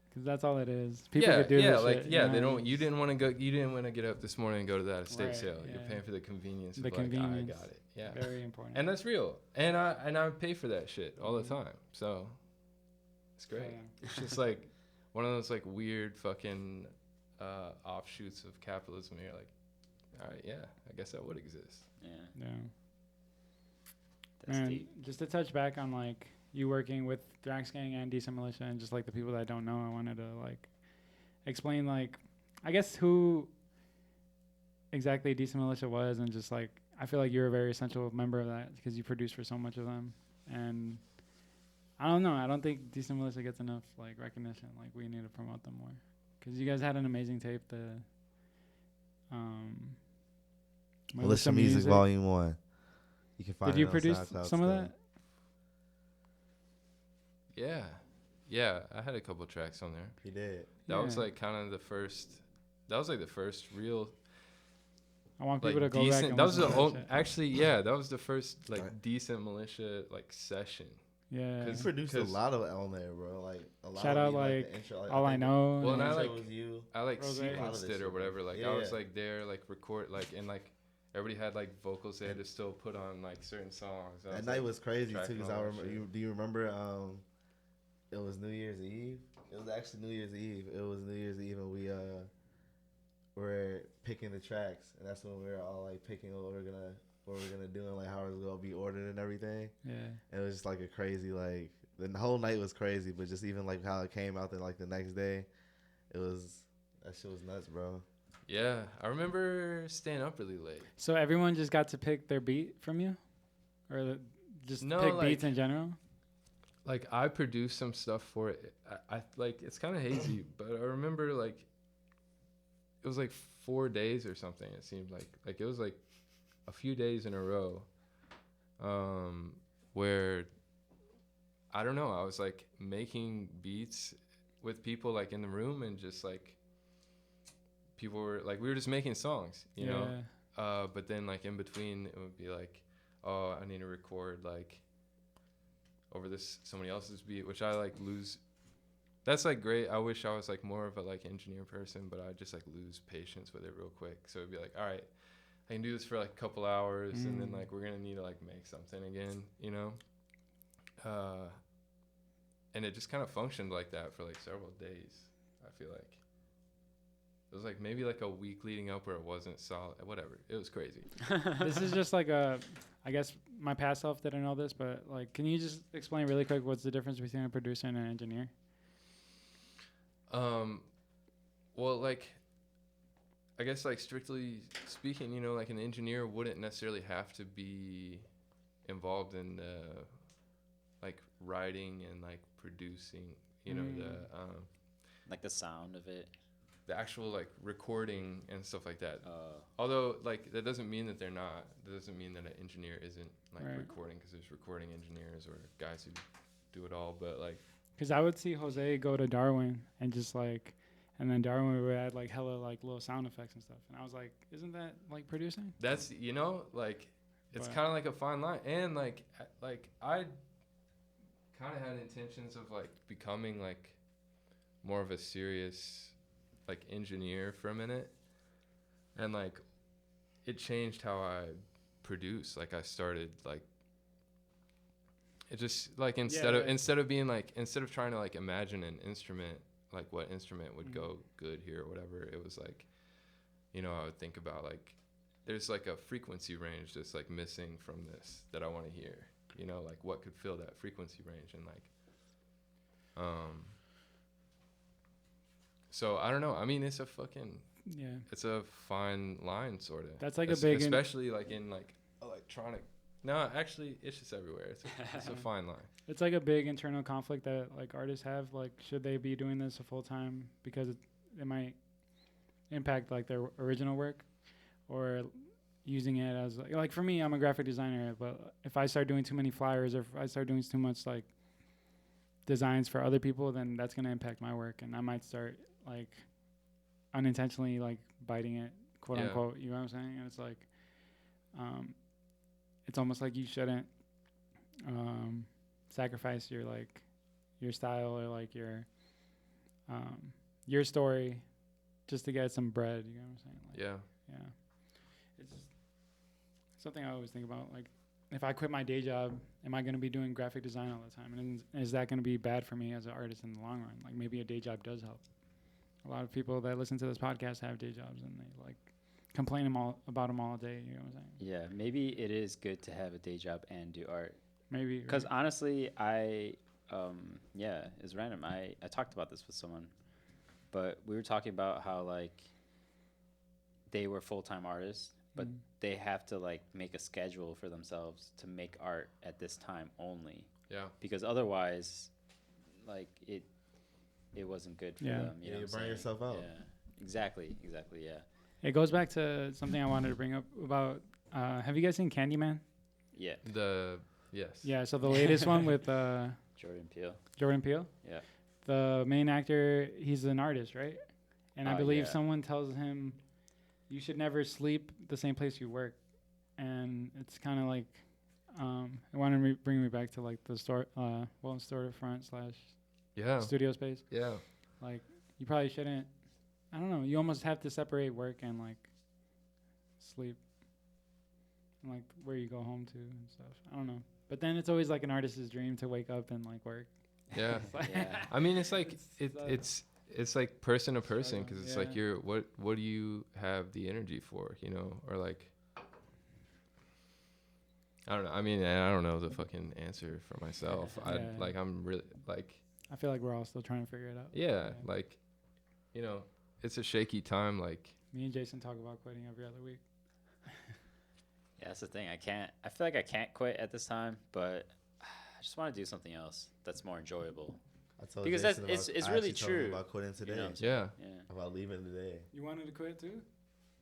Because that's all it is. People could do this like shit, yeah, you they know? don't. You didn't want to get up this morning and go to that estate Right, sale. You're yeah. paying for the convenience. The of convenience. Like, I got it. Yeah. Very important. And that's real. And I pay for that shit all the time. So it's great. Yeah. It's just like one of those like weird fucking offshoots of capitalism. You're like, all right, yeah, I guess that would exist. Yeah. Yeah. That's And deep. just to touch back on like you working with Drax Gang and Decent Militia and just like the people that don't know, I wanted to like explain like I guess who exactly Decent Militia was, and just like I feel like you're a very essential member of that because you produce for so much of them. And I don't know, I don't think Decent Militia gets enough like recognition. Like we need to promote them more because you guys had an amazing tape. The Militia Music Volume 1. You can find Did you it on produce SoundCloud some of still. that? Yeah, I had a couple tracks on there. He did. That was Yeah. like kind of the first. That was like the first real I want like people to go back decent. and That was listen the to old, that shit. actually yeah. That was the first like Right. decent militia like session. Yeah. He 'Cause- produced a 'cause- lot of it on there, bro. Like a lot. Shout of out, the, like, the intro, like, All I think Know. Well, and the I intro like- was you. I like Rose. A lot of sequenced this it or shit, whatever. bro. Like Yeah, I was yeah. like there, like record, like and like everybody had like vocals. They had to still put on like certain songs. I That was, night like, was crazy too. tracking Cause all I that remember. shit. Do you remember? It was New Year's Eve. It was actually New Year's Eve. It was New Year's Eve, and we were picking the tracks, and that's when we were all like picking what we're gonna do and like how it was gonna be ordered and everything. Yeah. And it was just like a crazy like the whole night was crazy, but just even like how it came out then like the next day, that shit was nuts, bro. Yeah, I remember staying up really late. So everyone just got to pick their beat from you, or just No, pick like- beats in general. like I produced some stuff for it. I like it's kind of hazy, but I remember like it was like 4 days or something. It seemed like it was like a few days in a row, where I don't know. I was like making beats with people like in the room, and just like people were like we were just making songs, you know. But then like in between, it would be like, oh, I need to record like over this somebody else's beat, which I like lose. That's like great. I wish I was like more of a like engineer person, but I just like lose patience with it real quick. So it'd be like, all right, I can do this for like a couple hours, and then like we're gonna need to like make something again, you know. And it just kind of functioned like that for like several days. I feel like it was like maybe like a week leading up where it wasn't solid. Whatever, it was crazy. This is just like I guess my past self didn't know this, but like, can you just explain really quick what's the difference between a producer and an engineer? Well, like, I guess like strictly speaking, you know, like an engineer wouldn't necessarily have to be involved in like writing and like producing, you know, like the sound of it. the actual like recording and stuff like that. Although like that doesn't mean that they're not. That doesn't mean that an engineer isn't like recording, because there's recording engineers or guys who do it all. But like, because I would see Jose go to Darwin and just like, and then Darwin would add like hella like little sound effects and stuff, and I was like, isn't that like producing? that's, you know, like it's kind of like a fine line. And like I kind of had intentions of like becoming like more of a serious like engineer for a minute, and like it changed how I produce. Like I started like, it just like instead of being like, instead of trying to like imagine an instrument, like what instrument would go good here or whatever, it was like, you know, I would think about like there's like a frequency range that's like missing from this that I want to hear, you know, like what could fill that frequency range. And like so I don't know. I mean, it's a fucking it's a fine line, sort of. That's like a big, especially like in like electronic. No, actually, it's just everywhere. It's a fine line. It's like a big internal conflict that like artists have. Like, should they be doing this a full time because it might impact like their original work, or using it as like for me, I'm a graphic designer, but if I start doing too many flyers, or if I start doing too much like designs for other people, then that's gonna impact my work, and I might start like unintentionally like biting it, quote unquote. You know what I'm saying? And it's like, it's almost like you shouldn't sacrifice your like your style or like your story just to get some bread. You know what I'm saying? Like, yeah. It's just something I always think about. Like, if I quit my day job, am I going to be doing graphic design all the time? And is that going to be bad for me as an artist in the long run? Like, maybe a day job does help. A lot of people that listen to this podcast have day jobs, and they like complain about them all day. You know what I'm saying? Yeah, maybe it is good to have a day job and do art. Maybe. Because honestly, it's random. I talked about this with someone, but we were talking about how like they were full-time artists, but they have to like make a schedule for themselves to make art at this time only. Yeah. Because otherwise, like it wasn't good for them. You know, you burn yourself out. Yeah. Exactly. Yeah. It goes back to something I wanted to bring up about. Have you guys seen Candyman? Yeah. Yes. Yeah. So the latest one with Jordan Peele. Jordan Peele. Yeah. The main actor, he's an artist, right? And I believe yeah. someone tells him, you should never sleep the same place you work. And it's kind of like, it wanted to bring me back to like the storefront / studio space. Yeah. Like, you probably shouldn't, I don't know, you almost have to separate work and like sleep. And like where you go home to and stuff. I don't know. But then it's always like an artist's dream to wake up and like work. Yeah. I mean, it's like it's like person to person, because it's like what do you have the energy for, you know, or like I don't know. I mean, I don't know the fucking answer for myself. I'm really like, I feel like we're all still trying to figure it out. Yeah, like, you know, it's a shaky time. Like me and Jason talk about quitting every other week. Yeah, that's the thing. I feel like I can't quit at this time, but just want to do something else that's more enjoyable. I told Because Jason it's I really actually told him true. about quitting You today. know what I'm saying? Yeah. Yeah. About leaving today. You wanted to quit too?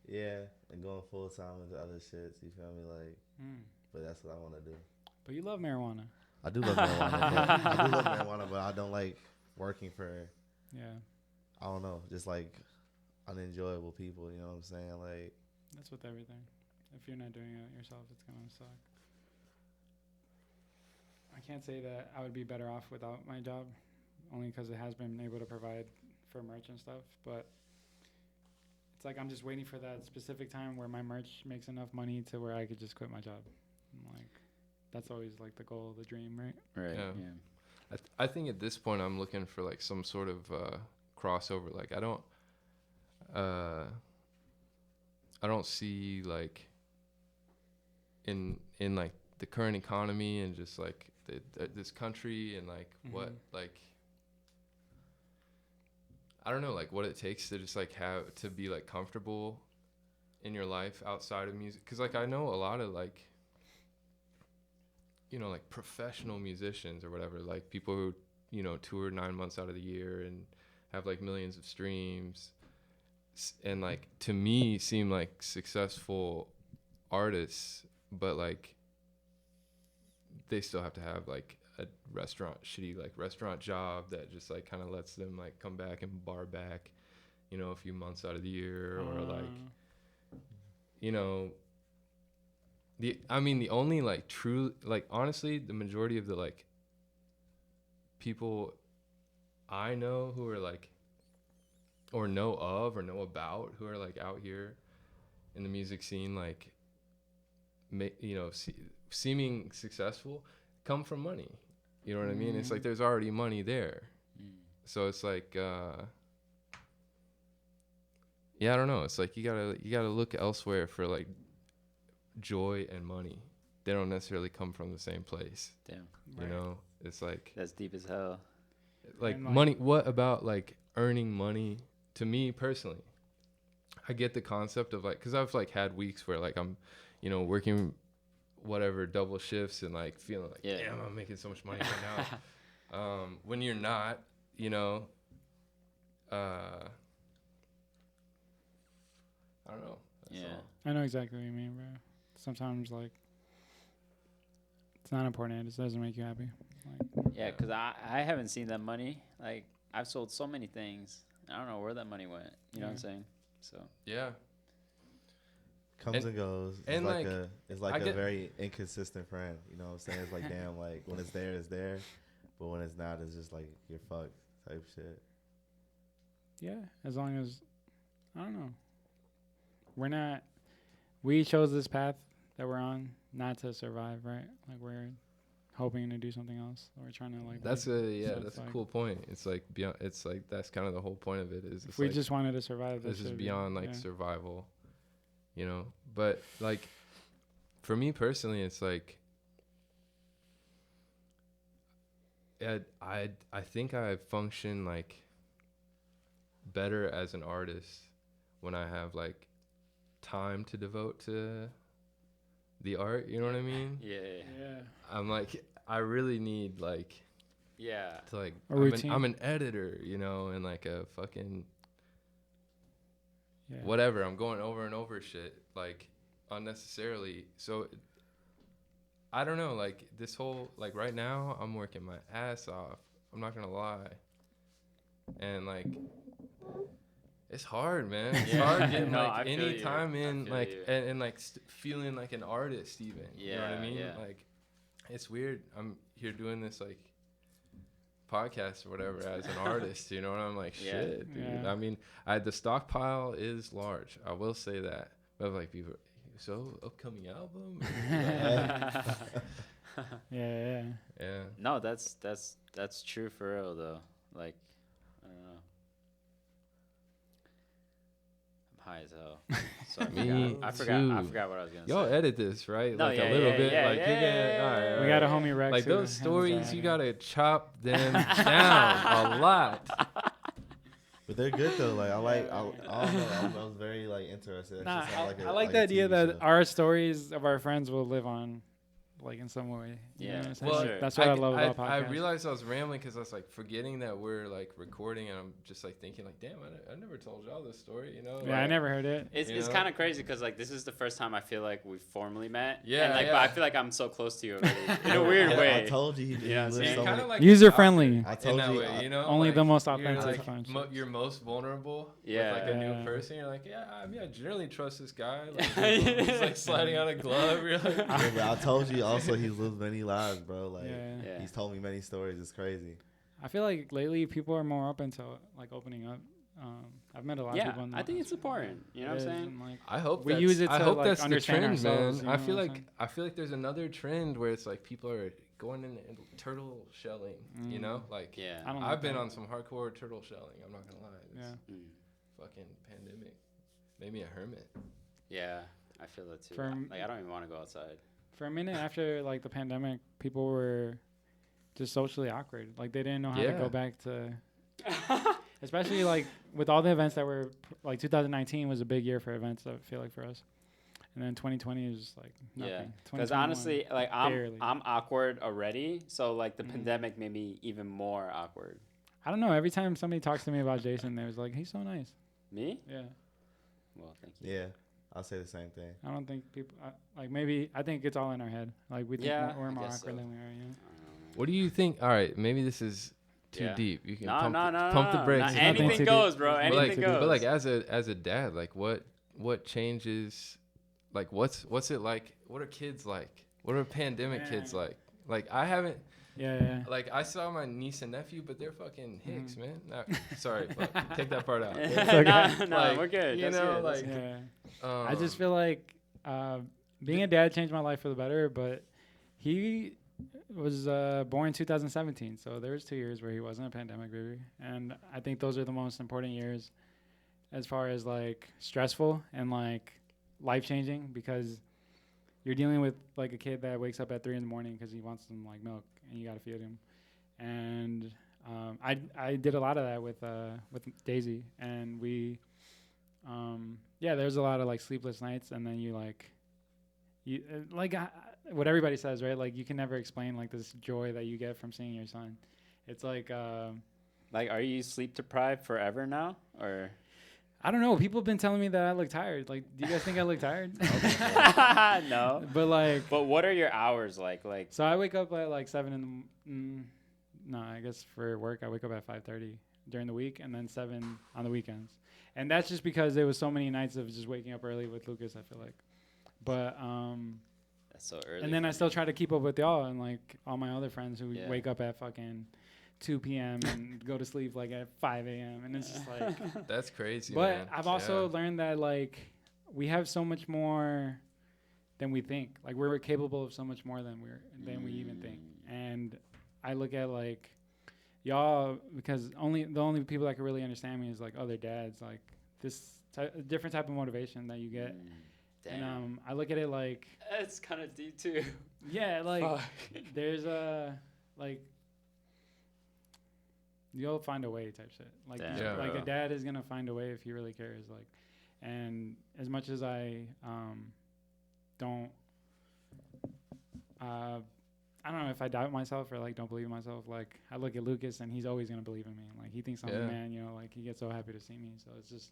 Yeah, and going full time into other shits. You feel me? Like, but that's what I want to do. But you love marijuana. I do love marijuana. I do love marijuana, but I don't like working for. Yeah, I don't know, just like unenjoyable people. You know what I'm saying? Like, that's with everything. If you're not doing it yourself, it's gonna suck. I can't say that I would be better off without my job, only because it has been able to provide for merch and stuff. But it's like I'm just waiting for that specific time where my merch makes enough money to where I could just quit my job. I'm like, that's always like the goal, the dream, right? Right. Yeah. Yeah. I think at this point I'm looking for like some sort of crossover. Like I don't see like in like the current economy and just like this country and like what like I don't know like what it takes to just like have to be like comfortable in your life outside of music, because like I know a lot of like, you know, like professional musicians or whatever, like people who, you know, tour 9 months out of the year and have like millions of streams and like to me seem like successful artists, but like they still have to have like a shitty restaurant job that just like kind of lets them like come back and bar back, you know, a few months out of the year, or like, you know, the only like true, like honestly the majority of the like people I know who are like or know of or know about who are like out here in the music scene, like you know, seeming successful, come from money. You know what I mean? It's like there's already money there. So it's like yeah, I don't know. It's like you gotta look elsewhere for like joy and money. They don't necessarily come from the same place. Damn. You know? It's like That's deep as hell. like And, like, money. What about like earning money? To me personally, I get the concept of like, because I've like had weeks where like I'm, you know, working whatever double shifts and like feeling like, damn, I'm making so much money right now. When you're not, you know, I don't know. That's all. I know exactly what you mean, bro. Sometimes like it's not important. It just doesn't make you happy. Like, Yeah, because I haven't seen that money. Like, I've sold so many things. I don't know where that money went. You know what I'm saying? So. Yeah. Comes and goes. It's and, like, like, it's like a very inconsistent friend. You know what I'm saying? It's like, damn, like when it's there, it's there. But when it's not, it's just like you're fucked type shit. yeah, as long as I don't know. We chose this path that we're on not to survive, right? Like we're hoping to do something else. We're trying to like. That's so that's like, a cool point. It's like beyond. It's like that's kind of the whole point of it. Is If we like, just wanted to survive, this is beyond like yeah. survival, you know. But like, for me personally, it's like, I think I function like better as an artist when I have like time to devote to the art. You know what I mean? Yeah. I'm like, I really need like. Yeah. To like, A routine. I'm an editor, you know, and like a fucking Yeah. whatever. I'm going over and over shit like unnecessarily. So I don't know, like this whole like right now I'm working my ass off. I'm not gonna lie, and like it's hard, man. It's hard getting No, like I feel any you. time I in feel like you. and like feeling like an artist even. You know what I mean? Yeah. Like it's weird. I'm here doing this like podcast or whatever as an artist, you know, and I'm like, shit, dude. Yeah. I mean, the stockpile is large. I will say that. But like people, so upcoming album. Yeah. Yeah. No, that's true for real though. Like, I don't know. I'm high as hell. So Me I too. forgot what I was gonna Y'all say. edit this, right? No, like yeah, a little yeah, bit. yeah, like yeah, you're gonna. yeah, All right, We got a homie Rex. Like who those handles stories, that. you gotta chop them down a lot. But they're good though. Like I don't know. I was very like interested. It Nah, just sounded I a like the idea TV that show. our stories of our friends will live on like in some way. You Yeah, know what I'm for saying? Like, sure. that's what I love about I podcasts. realized I was rambling because I was like forgetting that we're like recording, and I'm just like thinking like, damn, I never told y'all this story, you know? Yeah, I Like, never heard it. It's You know? kind of crazy because like this is the first time I feel like we formally met. Yeah, And, like, yeah. But I feel like I'm so close to you already in a weird I way. told you he Yeah, lives see, so kind many- of like User out friendly. there I in told that you, way, you know? Only the most you're authentic like friendships. you're most vulnerable Yeah. with like a Yeah. new person. You're like, I generally trust this guy. Like, he's like sliding on a glove. You're like, Yeah, but I told you also he's lived many lives, bro. Like Yeah. Yeah. he's told me many stories. It's crazy. I feel like lately people are more open to like opening up. I've met a lot of Yeah, people. I think it's important. You know what I'm saying? Like, I hope we that's, use it I to, hope like, that's the understand trend, ourselves, man. you I know feel what I'm like saying? there's another trend where it's like people are going in and turtle shelling. You know, like Yeah. I don't I've like been that. on some hardcore turtle shelling. I'm not gonna lie. This Yeah. fucking pandemic made me a hermit. Yeah, I feel that too. For Like I don't even want to go outside. For a minute after like the pandemic, people were just socially awkward. Like they didn't know how to Yeah. go back to, especially like with all the events that were like 2019 was a big year for events. I feel like for us, and then 2020 is just like nothing. Yeah, because 2021, honestly, like barely. I'm awkward already. So like the Mhm. pandemic made me even more awkward. I don't know. Every time somebody talks to me about Jason, they was like, he's so nice. Me? Yeah. Well, thank you. Yeah, I'll say the same thing. I don't think people like maybe I think it's all in our head. Like we think Yeah, we're I more guess awkward so. than we are. You know? I don't know. What do you think? All right, maybe this is too Yeah. deep. You can No, pump, no, no, pump no, the brakes. no. Nothing Anything too goes, deep. bro. But Anything like- goes. But like as a dad, like what changes? Like what's it like? What are kids like? What are pandemic kids Man. like? Like I haven't Yeah. like I saw my niece and nephew, but they're fucking hicks, Mhm. man. No, sorry, fuck, take that part out. okay. no, Like, we're good. you That's know, good. That's like- Yeah. good. I just feel like being a dad changed my life for the better, but he was born in 2017, so there was 2 years where he wasn't a pandemic baby, and I think those are the most important years as far as like stressful and like life changing, because you're dealing with like a kid that wakes up at 3 in the morning because he wants some like milk and you got to feed him, and I did a lot of that with Daisy, and we there's a lot of like sleepless nights, and then you what everybody says, right? Like you can never explain like this joy that you get from seeing your son. It's like Like, are you sleep deprived forever now, or? I don't know. People have been telling me that I look tired. Like, do you guys think I look tired? No. But like, But what are your hours like? Like, so I wake up at like 7 in the. No, I guess for work I wake up at 5:30 during the week, and then 7 on the weekends. And that's just because there was so many nights of just waking up early with Lucas, I feel like. But that's so early. and then for I still me. try to keep up with y'all and like all my other friends who Yeah. wake up at fucking 2 p.m. and go to sleep like at 5 a.m. And it's just like. That's crazy. But man. I've also Yeah. learned that like we have so much more than we think. Like we're capable of so much more than we even think. And I look at like y'all, because the only people that can really understand me is like other dads. Like this different type of motivation that you get. Damn. And I look at it like That's kind of deep too. yeah, like Fuck. there's like you'll find a way type shit. Like Damn, Yeah, like bro. a dad is gonna find a way if he really cares. Like, and as much as I don't I don't know if I doubt myself or like don't believe in myself. Like I look at Lucas and he's always gonna believe in me. Like he thinks I'm the Yeah. man. You know, like he gets so happy to see me. So it's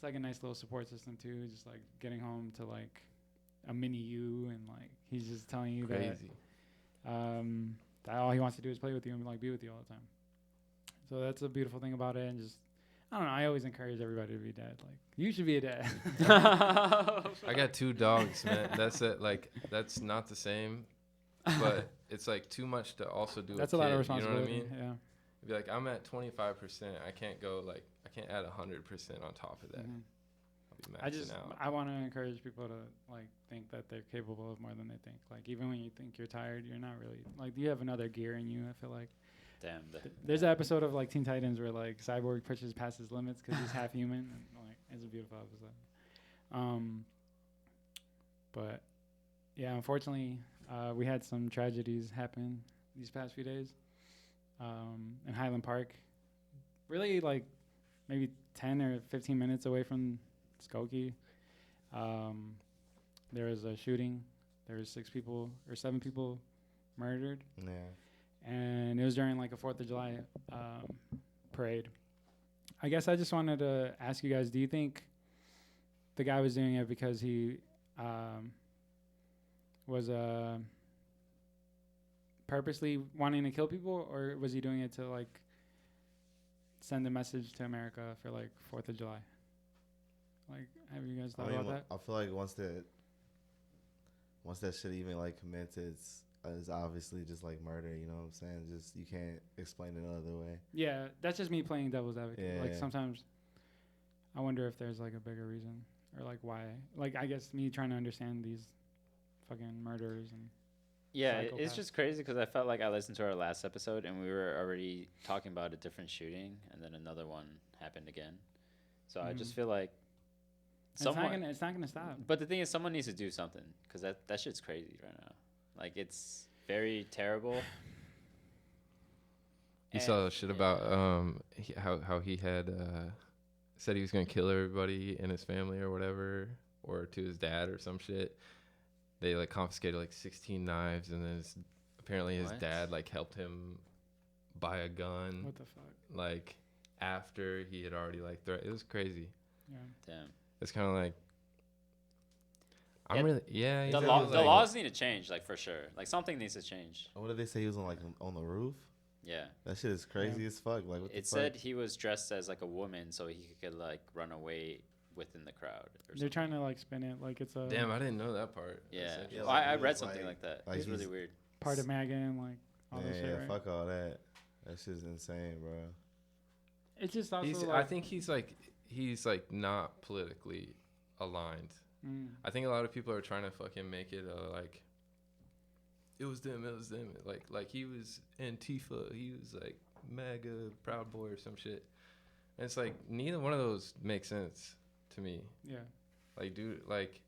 like a nice little support system too. Just like getting home to like a mini you, and like he's just telling you Crazy. that all he wants to do is play with you and like be with you all the time. So that's a beautiful thing about it. And just I don't know. I always encourage everybody to be a dad. Like you should be a dad. I got 2 dogs, man. That's it. Like that's not the same, but it's like too much to also do. That's a a lot of kid, responsibility. You know what I mean? Yeah. Be like, I'm at 25%. I can't go like I can't add 100% on top of that. Mhm. I'll be I maxing just out. I want to encourage people to like think that they're capable of more than they think. Like even when you think you're tired, you're not really. Like you have another gear in you. I feel like Damn. there's an episode of like Teen Titans where like Cyborg pushes past his limits because he's half human. And, like it's a beautiful episode. But yeah, unfortunately, we had some tragedies happen these past few days. In Highland Park, really like maybe 10 or 15 minutes away from Skokie. There was a shooting there was 6 people or 7 people murdered, Yeah. and it was during like a 4th of July parade. I guess I just wanted to ask you guys, do you think the guy was doing it because he was purposely wanting to kill people, or was he doing it to like send a message to America for like 4th of July? Like, have you guys thought about that? I feel like once that shit even like commits, it's obviously just like murder. You know what I'm saying? Just you can't explain it another way. Yeah, that's just me playing devil's advocate. Yeah, Like yeah. sometimes I wonder if there's like a bigger reason, or like why. Like I guess me trying to understand these fucking murderers and Yeah, Psychopath. it's just crazy because I felt like I listened to our last episode and we were already talking about a different shooting, and then another one happened again. So I just feel like someone. it's not gonna stop. But the thing is, someone needs to do something because that shit's crazy right now. Like it's very terrible. You saw the shit about how he had said he was gonna kill everybody in his family or whatever, or to his dad or some shit. They like confiscated like 16 knives, and then apparently his What? dad like helped him buy a gun. What the fuck? Like after he had already like it was crazy. Yeah. Damn. It's kind of like The said he law, was the like- laws need to change, like for sure. Like something needs to change. What did they say he was on the roof? Yeah. That shit is crazy Yeah. as fuck. Like what the It fuck? said he was dressed as like a woman so he could like run away within the crowd. Or They're something. trying to like spin it like it's a damn, I didn't know that part. That's Yeah. interesting. Yeah, Well, like I he read was, something like- like that. like It's really he's- weird. part of MAGA and like all this yeah, shit, right? fuck all that. That shit's insane, bro. It's just also He's, like, I think he's like not politically aligned. I think a lot of people are trying to fucking make it like it was them. Like he was Antifa, he was like MAGA Proud Boy or some shit. And it's like neither one of those makes sense to me. yeah. Like dude, like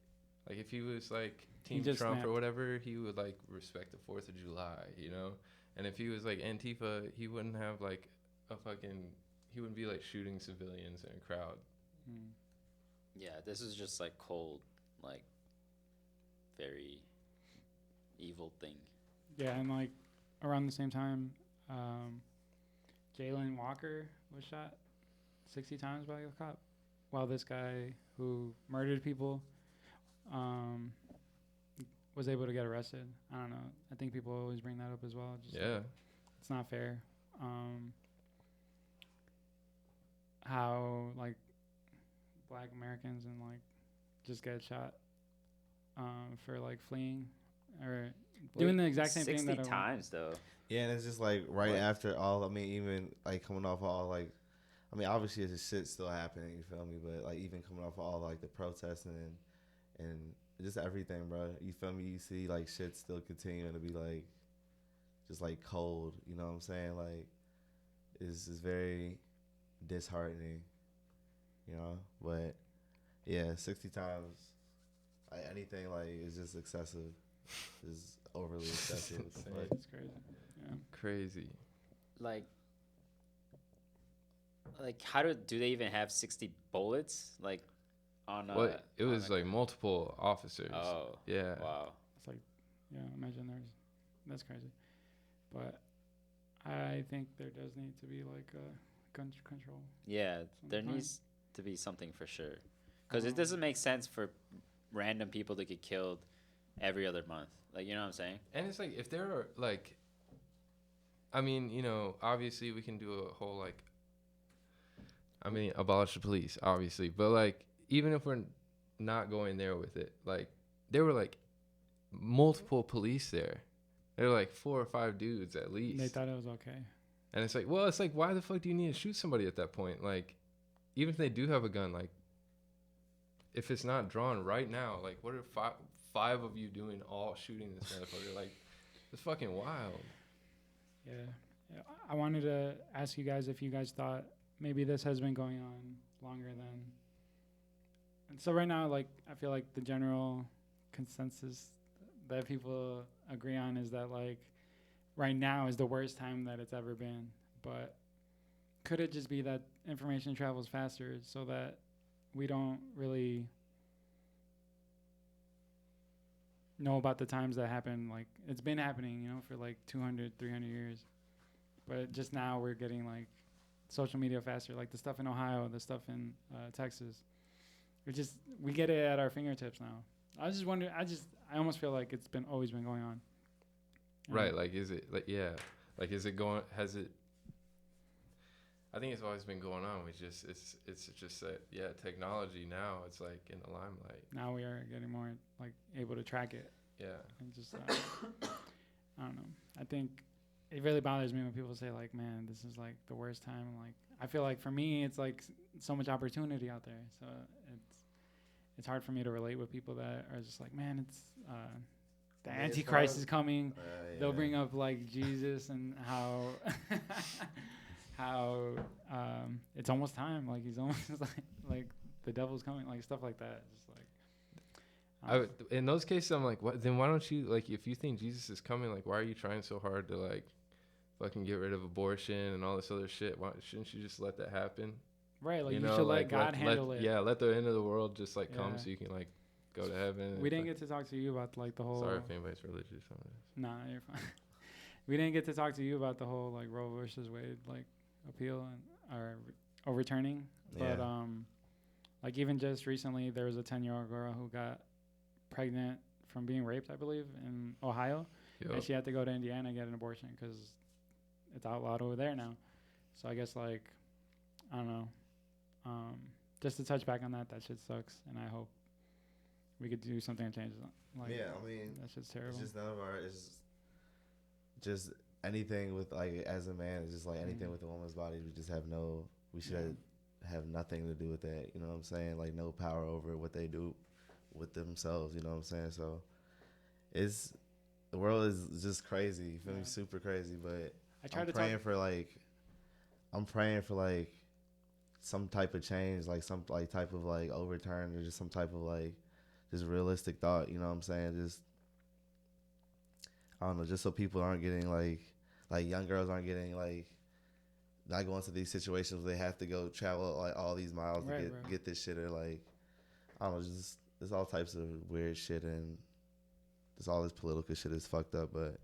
if he was like He Team just Trump snapped. or whatever, he would like respect the 4th of July, you know? And if he was like Antifa, he wouldn't have like he wouldn't be like shooting civilians in a crowd. Yeah, this is just like cold, like very evil thing. Yeah, and like around the same time, Jalen Walker was shot 60 times by a cop, while this guy who murdered people was able to get arrested. I don't know. I think people always bring that up as well. Just Yeah. it's not fair. How like Black Americans and like just get shot for like fleeing or doing the exact same thing 60 that times though. Yeah, and it's just like right What? after all. I mean, even like coming off all like, I mean, obviously this shit still happening. You feel me? But like even coming off all like the protesting and just everything, bro. You feel me? You see like shit still continuing to be like, just like cold. You know what I'm saying? Like, it's very disheartening. You know, but yeah, 60 times, like anything like is just excessive. Is overly excessive. insane. Like, It's crazy. Yeah. Crazy. Like how do they even have 60 bullets like on a Well, it on was a- like multiple officers. Oh. Yeah. Wow. It's like, yeah, imagine that's crazy. But I think there does need to be like a gun control. Yeah, there Sometime. needs to be something for sure. Because it Um, doesn't make sense for random people to get killed every other month. Like, you know what I'm saying? And it's like if there are like, I mean, you know, obviously we can do a whole like, I mean, abolish the police, obviously, but like even if we're not going there with it, like there were like multiple police there. There were like 4 or 5 dudes at least. They thought it was okay. And it's like, well, it's like, why the fuck do you need to shoot somebody at that point? Like, even if they do have a gun, like, if it's not drawn right now, like, what are five of you doing all shooting this motherfucker? Like, it's fucking wild. Yeah. I wanted to ask you guys if you guys thought maybe this has been going on longer than. And so right now, like, I feel like the general consensus that people agree on is that, like, right now is the worst time that it's ever been. But could it just be that information travels faster so that we don't really know about the times that happened. Like it's been happening, you know, for like 200, 300 years. But just now we're getting like social media faster. Like the stuff in Ohio, the stuff in Texas. We get it at our fingertips now. I was just wondering. I almost feel like it's always been going on. Right. Like, is it like, yeah. Like, is it going, has it, I think it's always been going on. It's just that, yeah, technology now, it's like in the limelight. Now we are getting more like able to track it. Yeah. And just, I don't know. I think it really bothers me when people say like, man, this is like the worst time. And like, I feel like for me, it's like so much opportunity out there. So it's hard for me to relate with people that are just like, man, it's, the Antichrist is coming. Yeah. They'll bring up like Jesus and how it's almost time. Like he's almost like the devil's coming. Like stuff like that. Just like In those cases, I'm like, what? Then why don't you, like, if you think Jesus is coming, like, why are you trying so hard to like fucking get rid of abortion and all this other shit? Why shouldn't you just let that happen? right. Like you know, should like, let God handle it. Yeah, let the end of the world just like come Yeah. so you can like go to heaven. We didn't get to talk to you about like the whole. Sorry if anybody's religious on this. Nah, you're fine. We didn't get to talk to you about the whole like Roe versus Wade like appeal and or overturning. But Yeah. like even just recently, there was a 10-year-old girl who got pregnant from being raped, I believe, in Ohio, and she had to go to Indiana and get an abortion because it's outlawed over there now. So I guess like I don't know. Just to touch back on that shit sucks, and I hope we could do something to change it. Like, Yeah, I mean, that shit's terrible. it's just none of our. It's just anything with like as a man. It's just like anything with a woman's body. We just have no. We should have nothing to do with that. You know what I'm saying? Like no power over what they do with themselves. You know what I'm saying? So it's the world is just crazy. You feel me? Super crazy. But I'm praying for like some type of change, like some like type of like overturn, or just some type of like just realistic thought. You know what I'm saying? Just I don't know, just so people aren't getting like young girls aren't getting like not going to these situations where they have to go travel like all these miles to get this shit, or like I don't know, just there's all types of weird shit, and just all this political shit is fucked up. But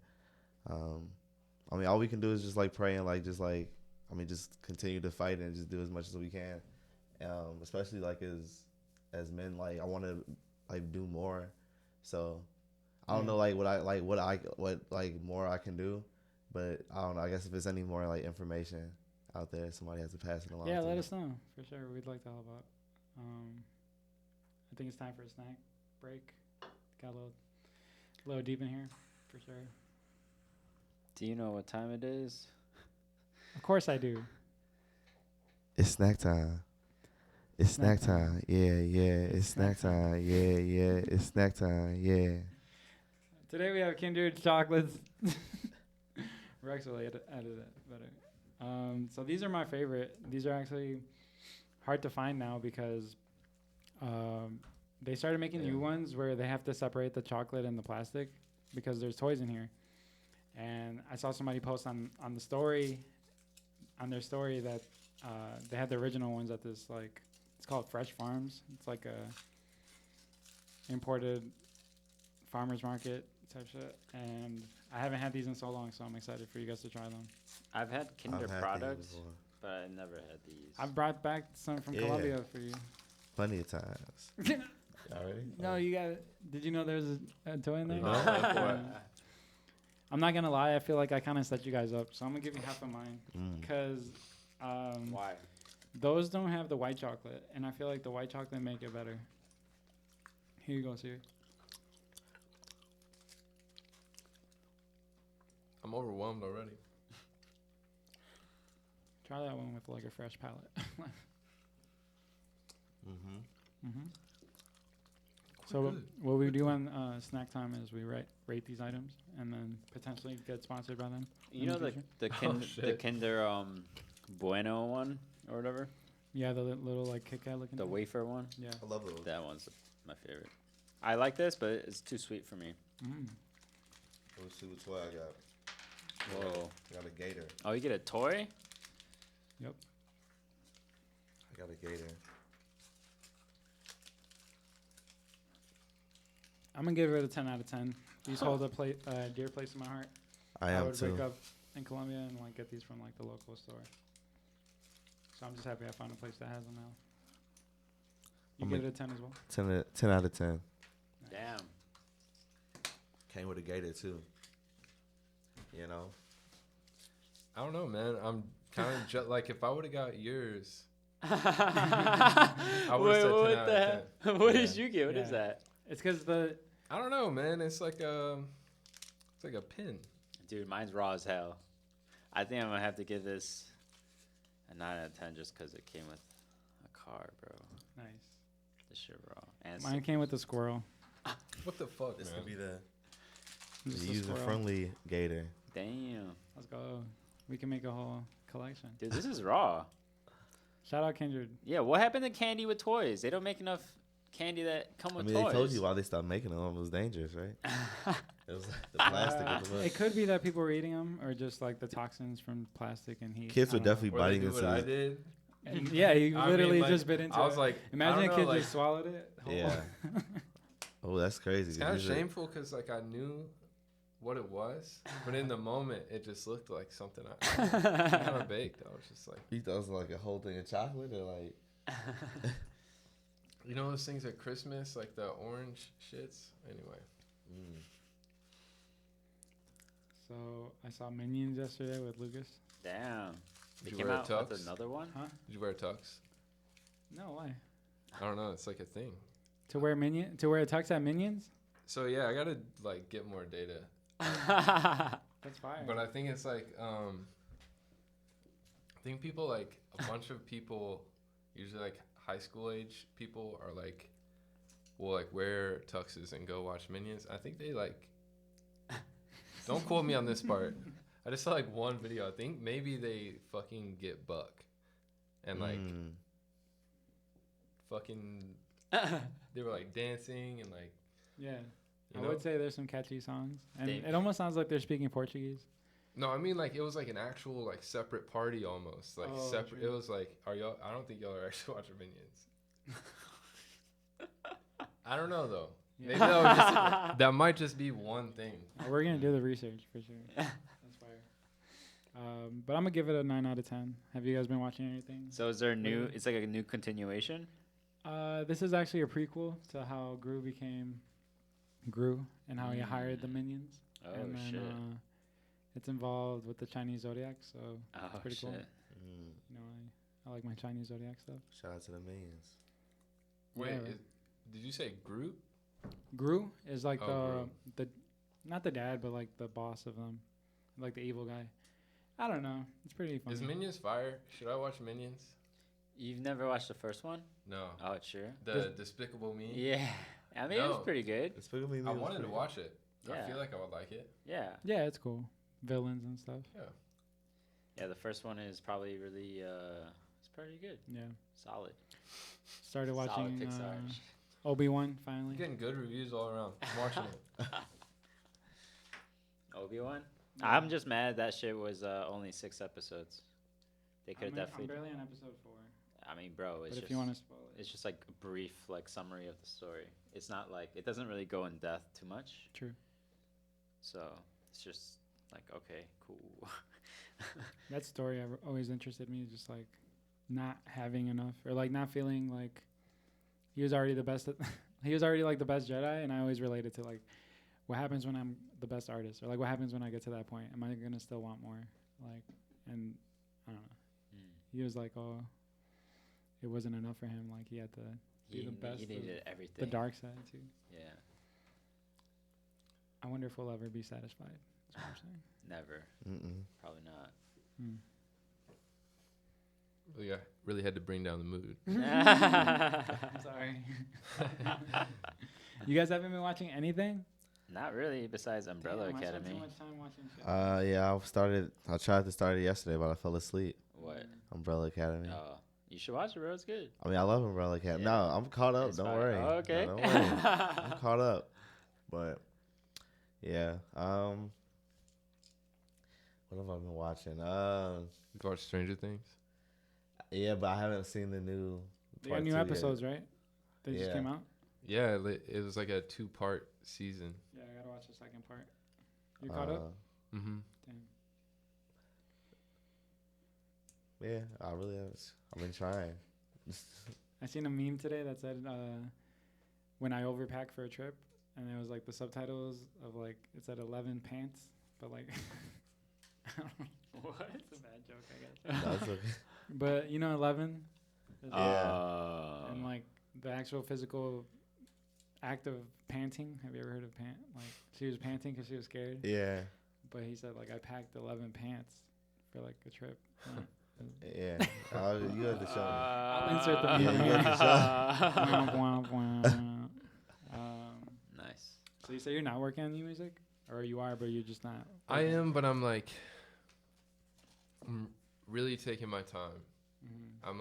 I mean, all we can do is just like pray and like just like I mean just continue to fight and just do as much as we can, especially like as men. Like I want to like do more, so I don't know like what more I can do, but I don't know. I guess if there's any more like information out there, somebody has to pass it along. Yeah, let us know for sure. We'd like to help out. I think it's time for a snack break. Got a little deep in here for sure. Do you know what time it is? Of course I do. It's snack time. It's snack time. Yeah. It's snack time. Yeah. It's snack time. Yeah. Today we have Kindred chocolates. Rex will edit it better. So these are my favorite. These are actually hard to find now because they started making new ones where they have to separate the chocolate and the plastic because there's toys in here. And I saw somebody post on their story that they had the original ones at this like it's called Fresh Farms. It's like a imported farmers market type shit, and I haven't had these in so long, so I'm excited for you guys to try them. I've had Kinder I've had products, these before. but I never had these. I've brought back some from Colombia for you. Plenty of times. Already? No, you got it. Did you know there's a toy in there? No. I'm not gonna lie. I feel like I kind of set you guys up, so I'm gonna give you half of mine because Why? those don't have the white chocolate, and I feel like the white chocolate make it better. Here you go, Seer. I'm overwhelmed already. Try that one with like a fresh palate. So what we do on snack time is we rate these items and then potentially get sponsored by them. You know the Kinder Bueno one or whatever, Yeah, the little like Kit Kat looking. the thing. wafer one. Yeah. I love those. That one's my favorite. I like this, but it's too sweet for me. Let's see what toy I got. Whoa. I got a gator. Oh, you get a toy? Yep. I got a gator. I'm gonna give it a 10 out of 10. These hold a dear place in my heart. I am would too. wake up in Colombia and like get these from like the local store. So I'm just happy I found a place that has them now. You I'm give a- it a 10 as well? 10 out of 10. Damn. Came with a gator too. You know. I don't know, man. I'm kind of like if I would have got yours, Wait, I would've said 10 what out the of hell? What Yeah. did you get? What is Yeah. that? It's because the I don't know, man. It's like a pin. Dude, mine's raw as hell. I think I'm gonna have to give this a 9 out of 10 just because it came with a car, bro. nice. This shit raw. And Mine came with the squirrel. What the fuck, This man? could be the Just a user squirrel. friendly gator. damn. Let's go. We can make a whole collection. Dude, this is raw. Shout out Kindred. Yeah, what happened to candy with toys? They don't make enough candy that come I with mean, toys. they told you why they stopped making them. It was dangerous, right? It was the plastic. with the It could be that people were eating them, or just like the toxins from plastic and heat. Kids I were don't know. definitely Or they biting do into what I it. did. And yeah, he I mean, literally like, just bit into I was it. like, Imagine I a don't kid know, like, just swallowed it. whole. Yeah. Oh, that's crazy. It's kind of These are- shameful because like I knew what it was, but in the moment it just looked like something I kind of baked. I was just like, You thought it was like a whole thing of chocolate or like? you know those things at Christmas, like the orange shits. Anyway, So I saw Minions yesterday with Lucas. Damn. They Did you came wear a out tux? with another one? Huh? did you wear a tux? No, why? I don't know. It's like a thing. To wear a tux at Minions? So yeah, I gotta like get more data, That's fire. but I think it's like I think people like a bunch of people, usually like high school age people, are like will like wear tuxes and go watch Minions. I think they like. Don't quote me on this part. I just saw like one video. I think maybe they fucking get buck, and like fucking they were like dancing and like yeah. you I know. would say there's some catchy songs. And They- it almost sounds like they're speaking Portuguese. No, I mean like it was like an actual like separate party almost like Oh, separate. true. It was like are y'all? I don't think y'all are actually watching Minions. I don't know though. Maybe Yeah. that, was just, that might just be one thing. We're going to do the research for sure. That's fire. But I'm going to give it a 9 out of 10. Have you guys been watching anything? So is there a new, it's like a new continuation? This is actually a prequel to how Gru became Gru and how he hired the minions. Oh, and then, shit. It's involved with the Chinese zodiac, so Oh, pretty shit. cool. you know I like my Chinese zodiac stuff. Shout out to the millions. Wait, Yeah, right. did you say Groot? Gru is like Oh, the not the dad, but like the boss of them, like the evil guy. I don't know. It's pretty funny. Is Minions fire? Should I watch Minions? You've never watched the first one? No. Oh, sure. The Despicable Me? Yeah. I mean, it No. was pretty good. Despicable Me I was wanted to pretty- watch it. I Yeah. feel like I would like it. Yeah. Yeah, it's cool. Villains and stuff. Yeah, the first one is probably really, it's pretty good. Yeah. Solid. Started Solid watching Pixar. Obi-Wan You're finally. getting good reviews all around. I'm watching it. Obi-Wan? I'm just mad that shit was only 6 episodes. They could have I'm definitely. barely on episode 4. I mean, bro, it's But if just you want to spoil it. it's just like a brief like summary of the story. It's not like it doesn't really go in depth too much. True. So it's just like okay, cool. That story always interested me, just like not having enough or like not feeling like he was already the best. He was already like the best Jedi, and I always related to like what happens when I'm the best artist, or like what happens when I get to that point. Am I gonna still want more? Like, and I don't know. He was like, oh, it wasn't enough for him. Like he had to He, the best he of needed everything. the dark side too. Yeah, I wonder if we'll ever be satisfied. That's what I'm saying. never. Mm-mm. Probably not. Yeah, really had to bring down the mood. Sorry. You guys haven't been watching anything? Not really. Besides Umbrella Damn, I spent Academy. too much time watching shit. Yeah, I tried to start it yesterday, but I fell asleep. What? Umbrella Academy. Oh, you should watch it, bro. It's good. I mean, I love Umbrella Academy. Yeah. No, I'm caught up. It's Don't fine. worry. Oh, okay. No, don't worry. I'm caught up. But yeah, what have I been watching? You watch Stranger Things? Yeah, but I haven't seen the new. They got part new 2 yet. episodes, right? They just Yeah. came out. Yeah, it was like a 2-part season. Yeah, I gotta watch the second part. You caught up? Mm-hmm. Damn. Yeah, I've been trying. I seen a meme today that said, when I overpack for a trip, and it was like the subtitles of like, it said 11 pants, but like, I don't know. What? It's a bad joke, I guess. No, it's okay. But you know, 11? Yeah. And like the actual physical act of panting. Have you ever heard of pant? Like she was panting because she was scared. Yeah. But he said like I packed 11 pants for like a trip. Yeah. You have to show me. I'll insert the Yeah, meme. you have to Womp, womp, womp. Nice. So you say you're not working on new music, or you are, but you're just not. I am, but I'm like, I'm really taking my time. Mm-hmm.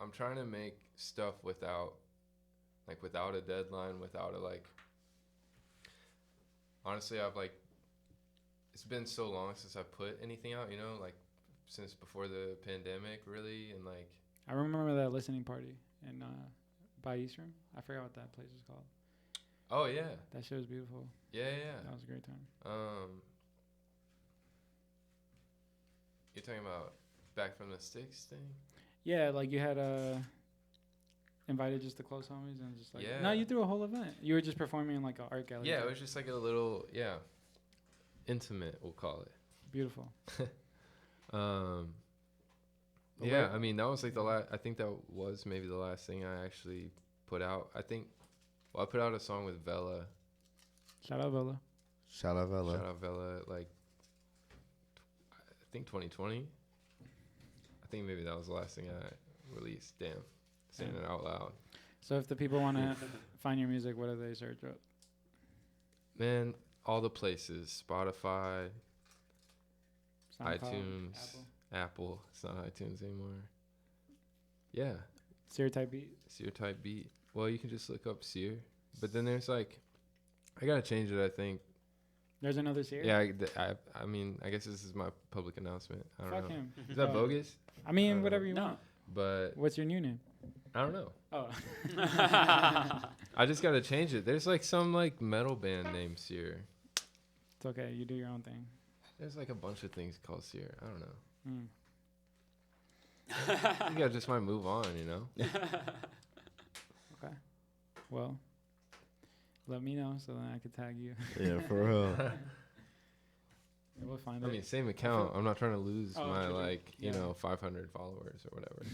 I'm trying to make stuff without a deadline, without a like. Honestly, it's been so long since I put anything out, like since before the pandemic, really, and like. I remember that listening party in by East Room. I forgot what that place was called. Oh yeah. That shit was beautiful. Yeah. That was a great time. You're talking about Back from the Sticks thing? Yeah, like you had invited just the close homies and just like. Yeah. No, you threw a whole event. You were just performing in like an art gallery. Yeah, it was just like a little intimate, we'll call it. Beautiful. Yeah, I mean that was like I think that was maybe the last thing I actually put out. I put out a song with Vela. Shout out Vela. Shout out Vela. Like I think 2020. I think maybe that was the last thing I released. Damn, saying it out loud. So if the people want to find your music, what do they search up? Man, all the places: Spotify, SoundCloud, iTunes, Apple. It's not iTunes anymore. Yeah. Seer type beat. Seer type beat. Well, you can just look up Seer, but then there's like, I gotta change it. I think. There's another Seer. Yeah, I mean, I guess this is my public announcement. I don't Fuck know. him. Is that bogus? I mean, whatever you want. But What's your new name? I don't know. Oh. I just gotta change it. There's like some like metal band named Seer. It's okay. You do your own thing. There's like a bunch of things called Seer. I don't know. Mm. I think I just might move on, Okay. Well, let me know so then I could tag you. Yeah, for real. We'll find I it. mean, same account. I'm not trying to lose my true. like, Yeah. 500 followers or whatever.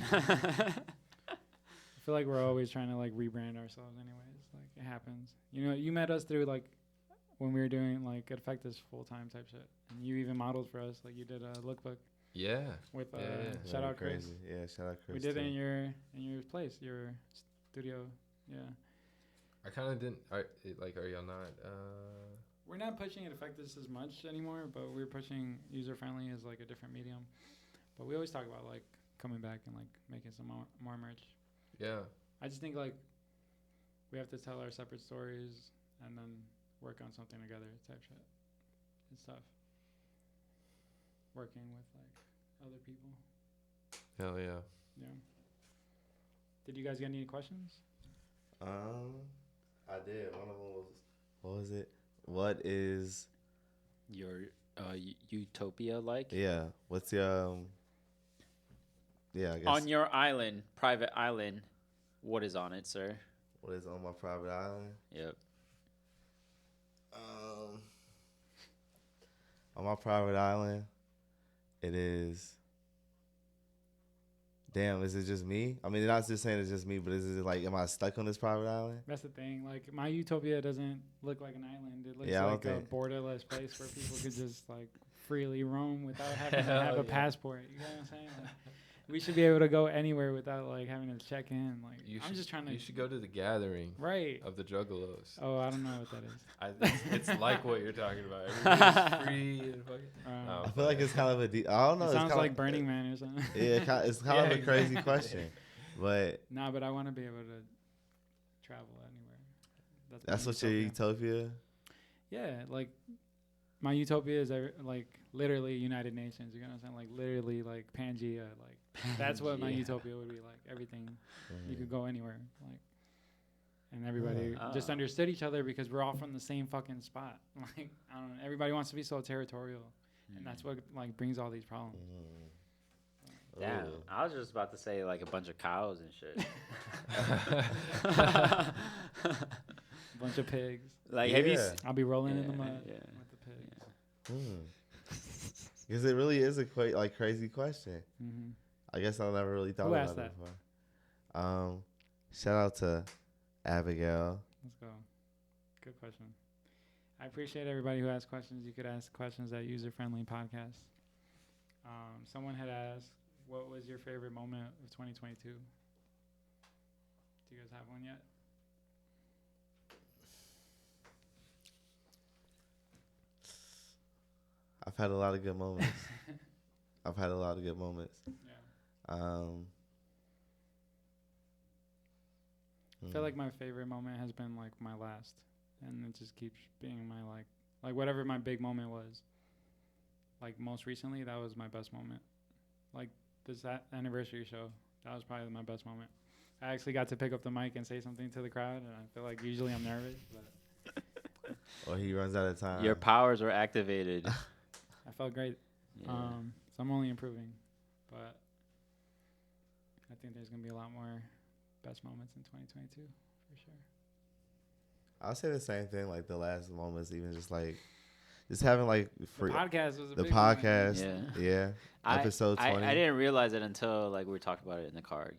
I feel like we're always trying to like rebrand ourselves anyways. Like it happens. You met us through like when we were doing like Effectus full-time type shit. And you even modeled for us. Like you did a lookbook Yeah. with Yeah. shout out Chris. Crazy. Yeah, shout out Chris. We did it too. in your place, your studio. Yeah. I kind of didn't. Are y'all not? We're not pushing it Effectus as much anymore, but we're pushing user friendly as like a different medium. But we always talk about like coming back and like making some more merch. Yeah. I just think like we have to tell our separate stories and then work on something together type shit. It's tough. Working with like other people. Hell yeah. Yeah. Did you guys get any questions? I did. One of them was, what was it? What is Your utopia like? Yeah. What's your yeah, I guess. On your island, private island, what is on it, sir? What is on my private island? Yep. On my private island, it is. Damn, is it just me? I mean, not just saying it's just me, but is it like, am I stuck on this private island? That's the thing. Like my utopia doesn't look like an island. It looks Yeah, I like don't a think- borderless place where people could just like freely roam without having to have a passport. You know what I'm saying? Like, we should be able to go anywhere without like having to check in. Like I'm just trying to. You should go to the gathering Right. of the Juggalos. Oh, I don't know what that is. It's like what you're talking about. Everybody's free and fucking. I feel like it's kind of a I don't know. It it's sounds kinda like Burning Man or something. Yeah, it's kind of a crazy exactly. question, but Nah, but I want to be able to travel anywhere. that's my what your utopia. Yeah, like my utopia is like literally United Nations. You know what I'm saying? Like literally like Pangea. Like that's what my Pangea. utopia would be like. Everything you could go anywhere. Like and everybody just understood each other because we're all from the same fucking spot. Like, I don't know, everybody wants to be so territorial, and that's what like brings all these problems. Damn, I was just about to say like a bunch of cows and shit. A bunch of pigs. Like, have you? I'll be rolling in the mud Yeah. with the pigs. Because it really is a crazy question. Mm-hmm. I guess I never really thought Who about asked it that? before. Shout out to Abigail. Let's go. Good question. I appreciate everybody who asked questions. You could ask questions at User Friendly Podcast. Someone had asked, what was your favorite moment of 2022? Do you guys have one yet? I've had a lot of good moments. Yeah. I feel like my favorite moment has been like my last, and it just keeps being my like whatever my big moment was. Like most recently, that was my best moment. Like this anniversary show, that was probably my best moment. I actually got to pick up the mic and say something to the crowd, and I feel like usually I'm nervous, but Well, he runs out of time. Your powers were activated. I felt great. Yeah. So I'm only improving, but I think there's gonna be a lot more best moments in 2022 for sure. I'll say the same thing. Like the last moments, even just having like The podcast was a the big podcast. moment. Yeah. Episode 20. I didn't realize it until like we were talking about it in the car.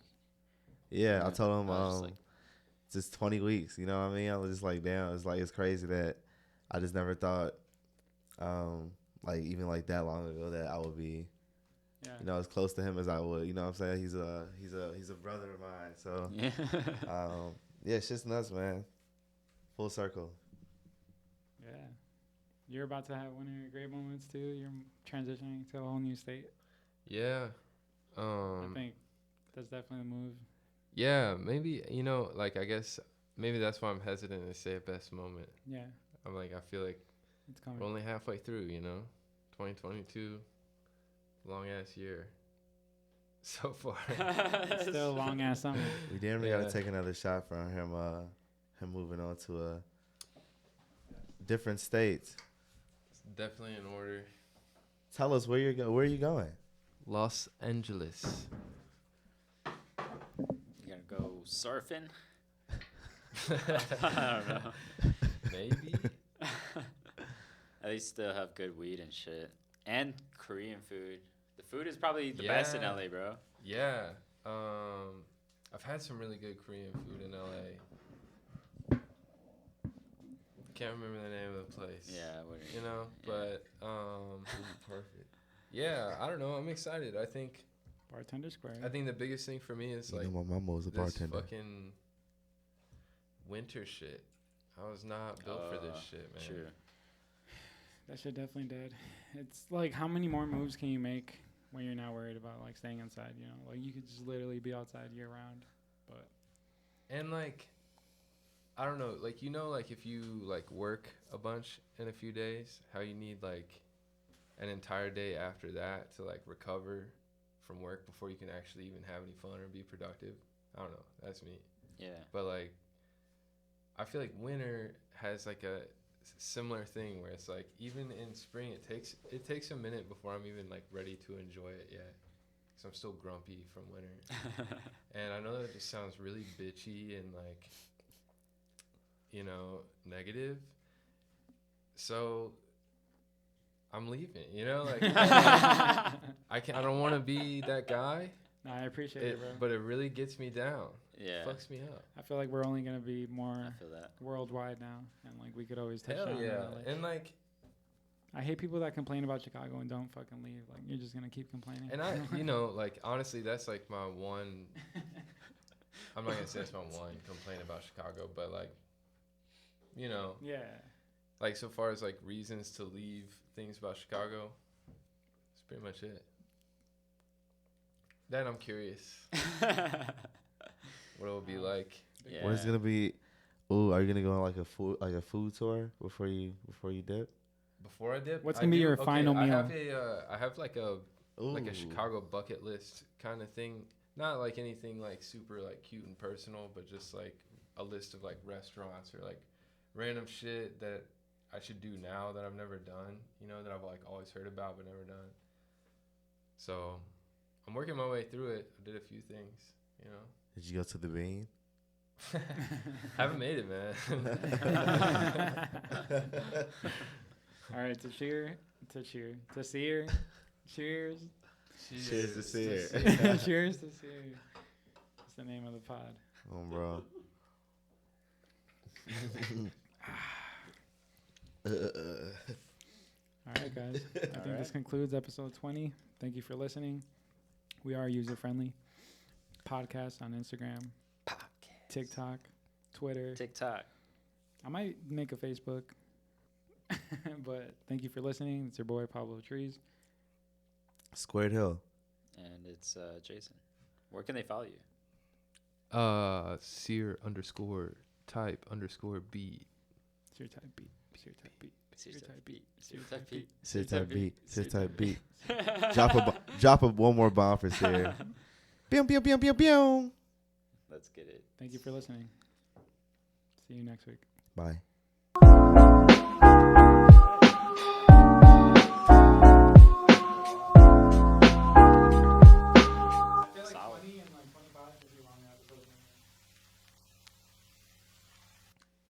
Yeah, I told him I was just like, it's just 20 weeks. You know what I mean? I was just like, damn. It's crazy that I just never thought, like even like that long ago that I would be, as close to him as I would. You know what I'm saying? He's a brother of mine. So yeah, it's just nuts, man. Full circle. Yeah. You're about to have one of your great moments too. You're transitioning to a whole new state. Yeah. I think that's definitely the move. Yeah, maybe, like I guess maybe that's why I'm hesitant to say a best moment. Yeah. I'm like, I feel like It's coming. we're only halfway through, 2022, long ass year so far. It's still a long ass summer. We damn near gotta take another shot from him moving on to a different states. It's definitely in order. Tell us where are you going? Los Angeles. you gonna go surfing? I don't know. Maybe. At least still have good weed and shit. And Korean food. The food is probably the best in LA, bro. Yeah. I've had some really good Korean food in LA. Can't remember the name of the place. Yeah, but Perfect. yeah, I don't know. I'm excited. I think Bartender Square. the biggest thing for me is like my mama was a this bartender. fucking winter shit. I was not built for this shit, man. Sure. That shit definitely did. It's like, how many more moves can you make when you're not worried about like staying inside? Like you could just literally be outside year round. But And like, I don't know, like like if you like work a bunch in a few days, how you need like an entire day after that to like recover from work before you can actually even have any fun or be productive. I don't know. That's me. Yeah. But like, I feel like winter has like a similar thing where it's like even in spring it takes a minute before I'm even like ready to enjoy it yet, because I'm still grumpy from winter. And I know that just sounds really bitchy and like negative, so I'm leaving, like I don't want to be that guy. no, I appreciate it, bro. But it really gets me down. Yeah. It fucks me up. I feel like we're only gonna be more I feel that. worldwide now, and like we could always touch Hell down. yeah. on LA. And like, I hate people that complain about Chicago and don't fucking leave. Like you're just gonna keep complaining. and I like honestly that's like my one, I'm not gonna say it's my one complaint about Chicago, but like yeah. like so far as like reasons to leave things about Chicago, that's pretty much it. Then I'm curious what it'll be like. Yeah. What is it gonna be? Ooh, are you gonna go on like a food tour before you dip? Before I dip, What's gonna be your final meal? I have like a Ooh. Chicago bucket list kind of thing. Not like anything like super like cute and personal, but just like a list of like restaurants or like random shit that I should do now that I've never done, you know, that I've like always heard about but never done. So I'm working my way through it. I did a few things, you know. Did you go to the Bean? Haven't made it, man. All right, to Seer. Cheers. Cheers to Seer. Cheers to Seer. That's the name of the pod. Oh, bro. All right, guys. I think this concludes episode 20. Thank you for listening. We are user-friendly. Podcast on Instagram, TikTok, Twitter. I might make a Facebook. But thank you for listening. It's your boy, Pablo Trees. Squared Hill. And it's Jason. Where can they follow you? Seer _type_beat. Seer type beat. Seer type beat. Seer type beat. Seer type beat. Seer type beat. Seer type beat. Drop a one more bomb for Seer. Pew, pew, pew, pew, pew. Let's get it. Thank you for listening. See you next week. Bye.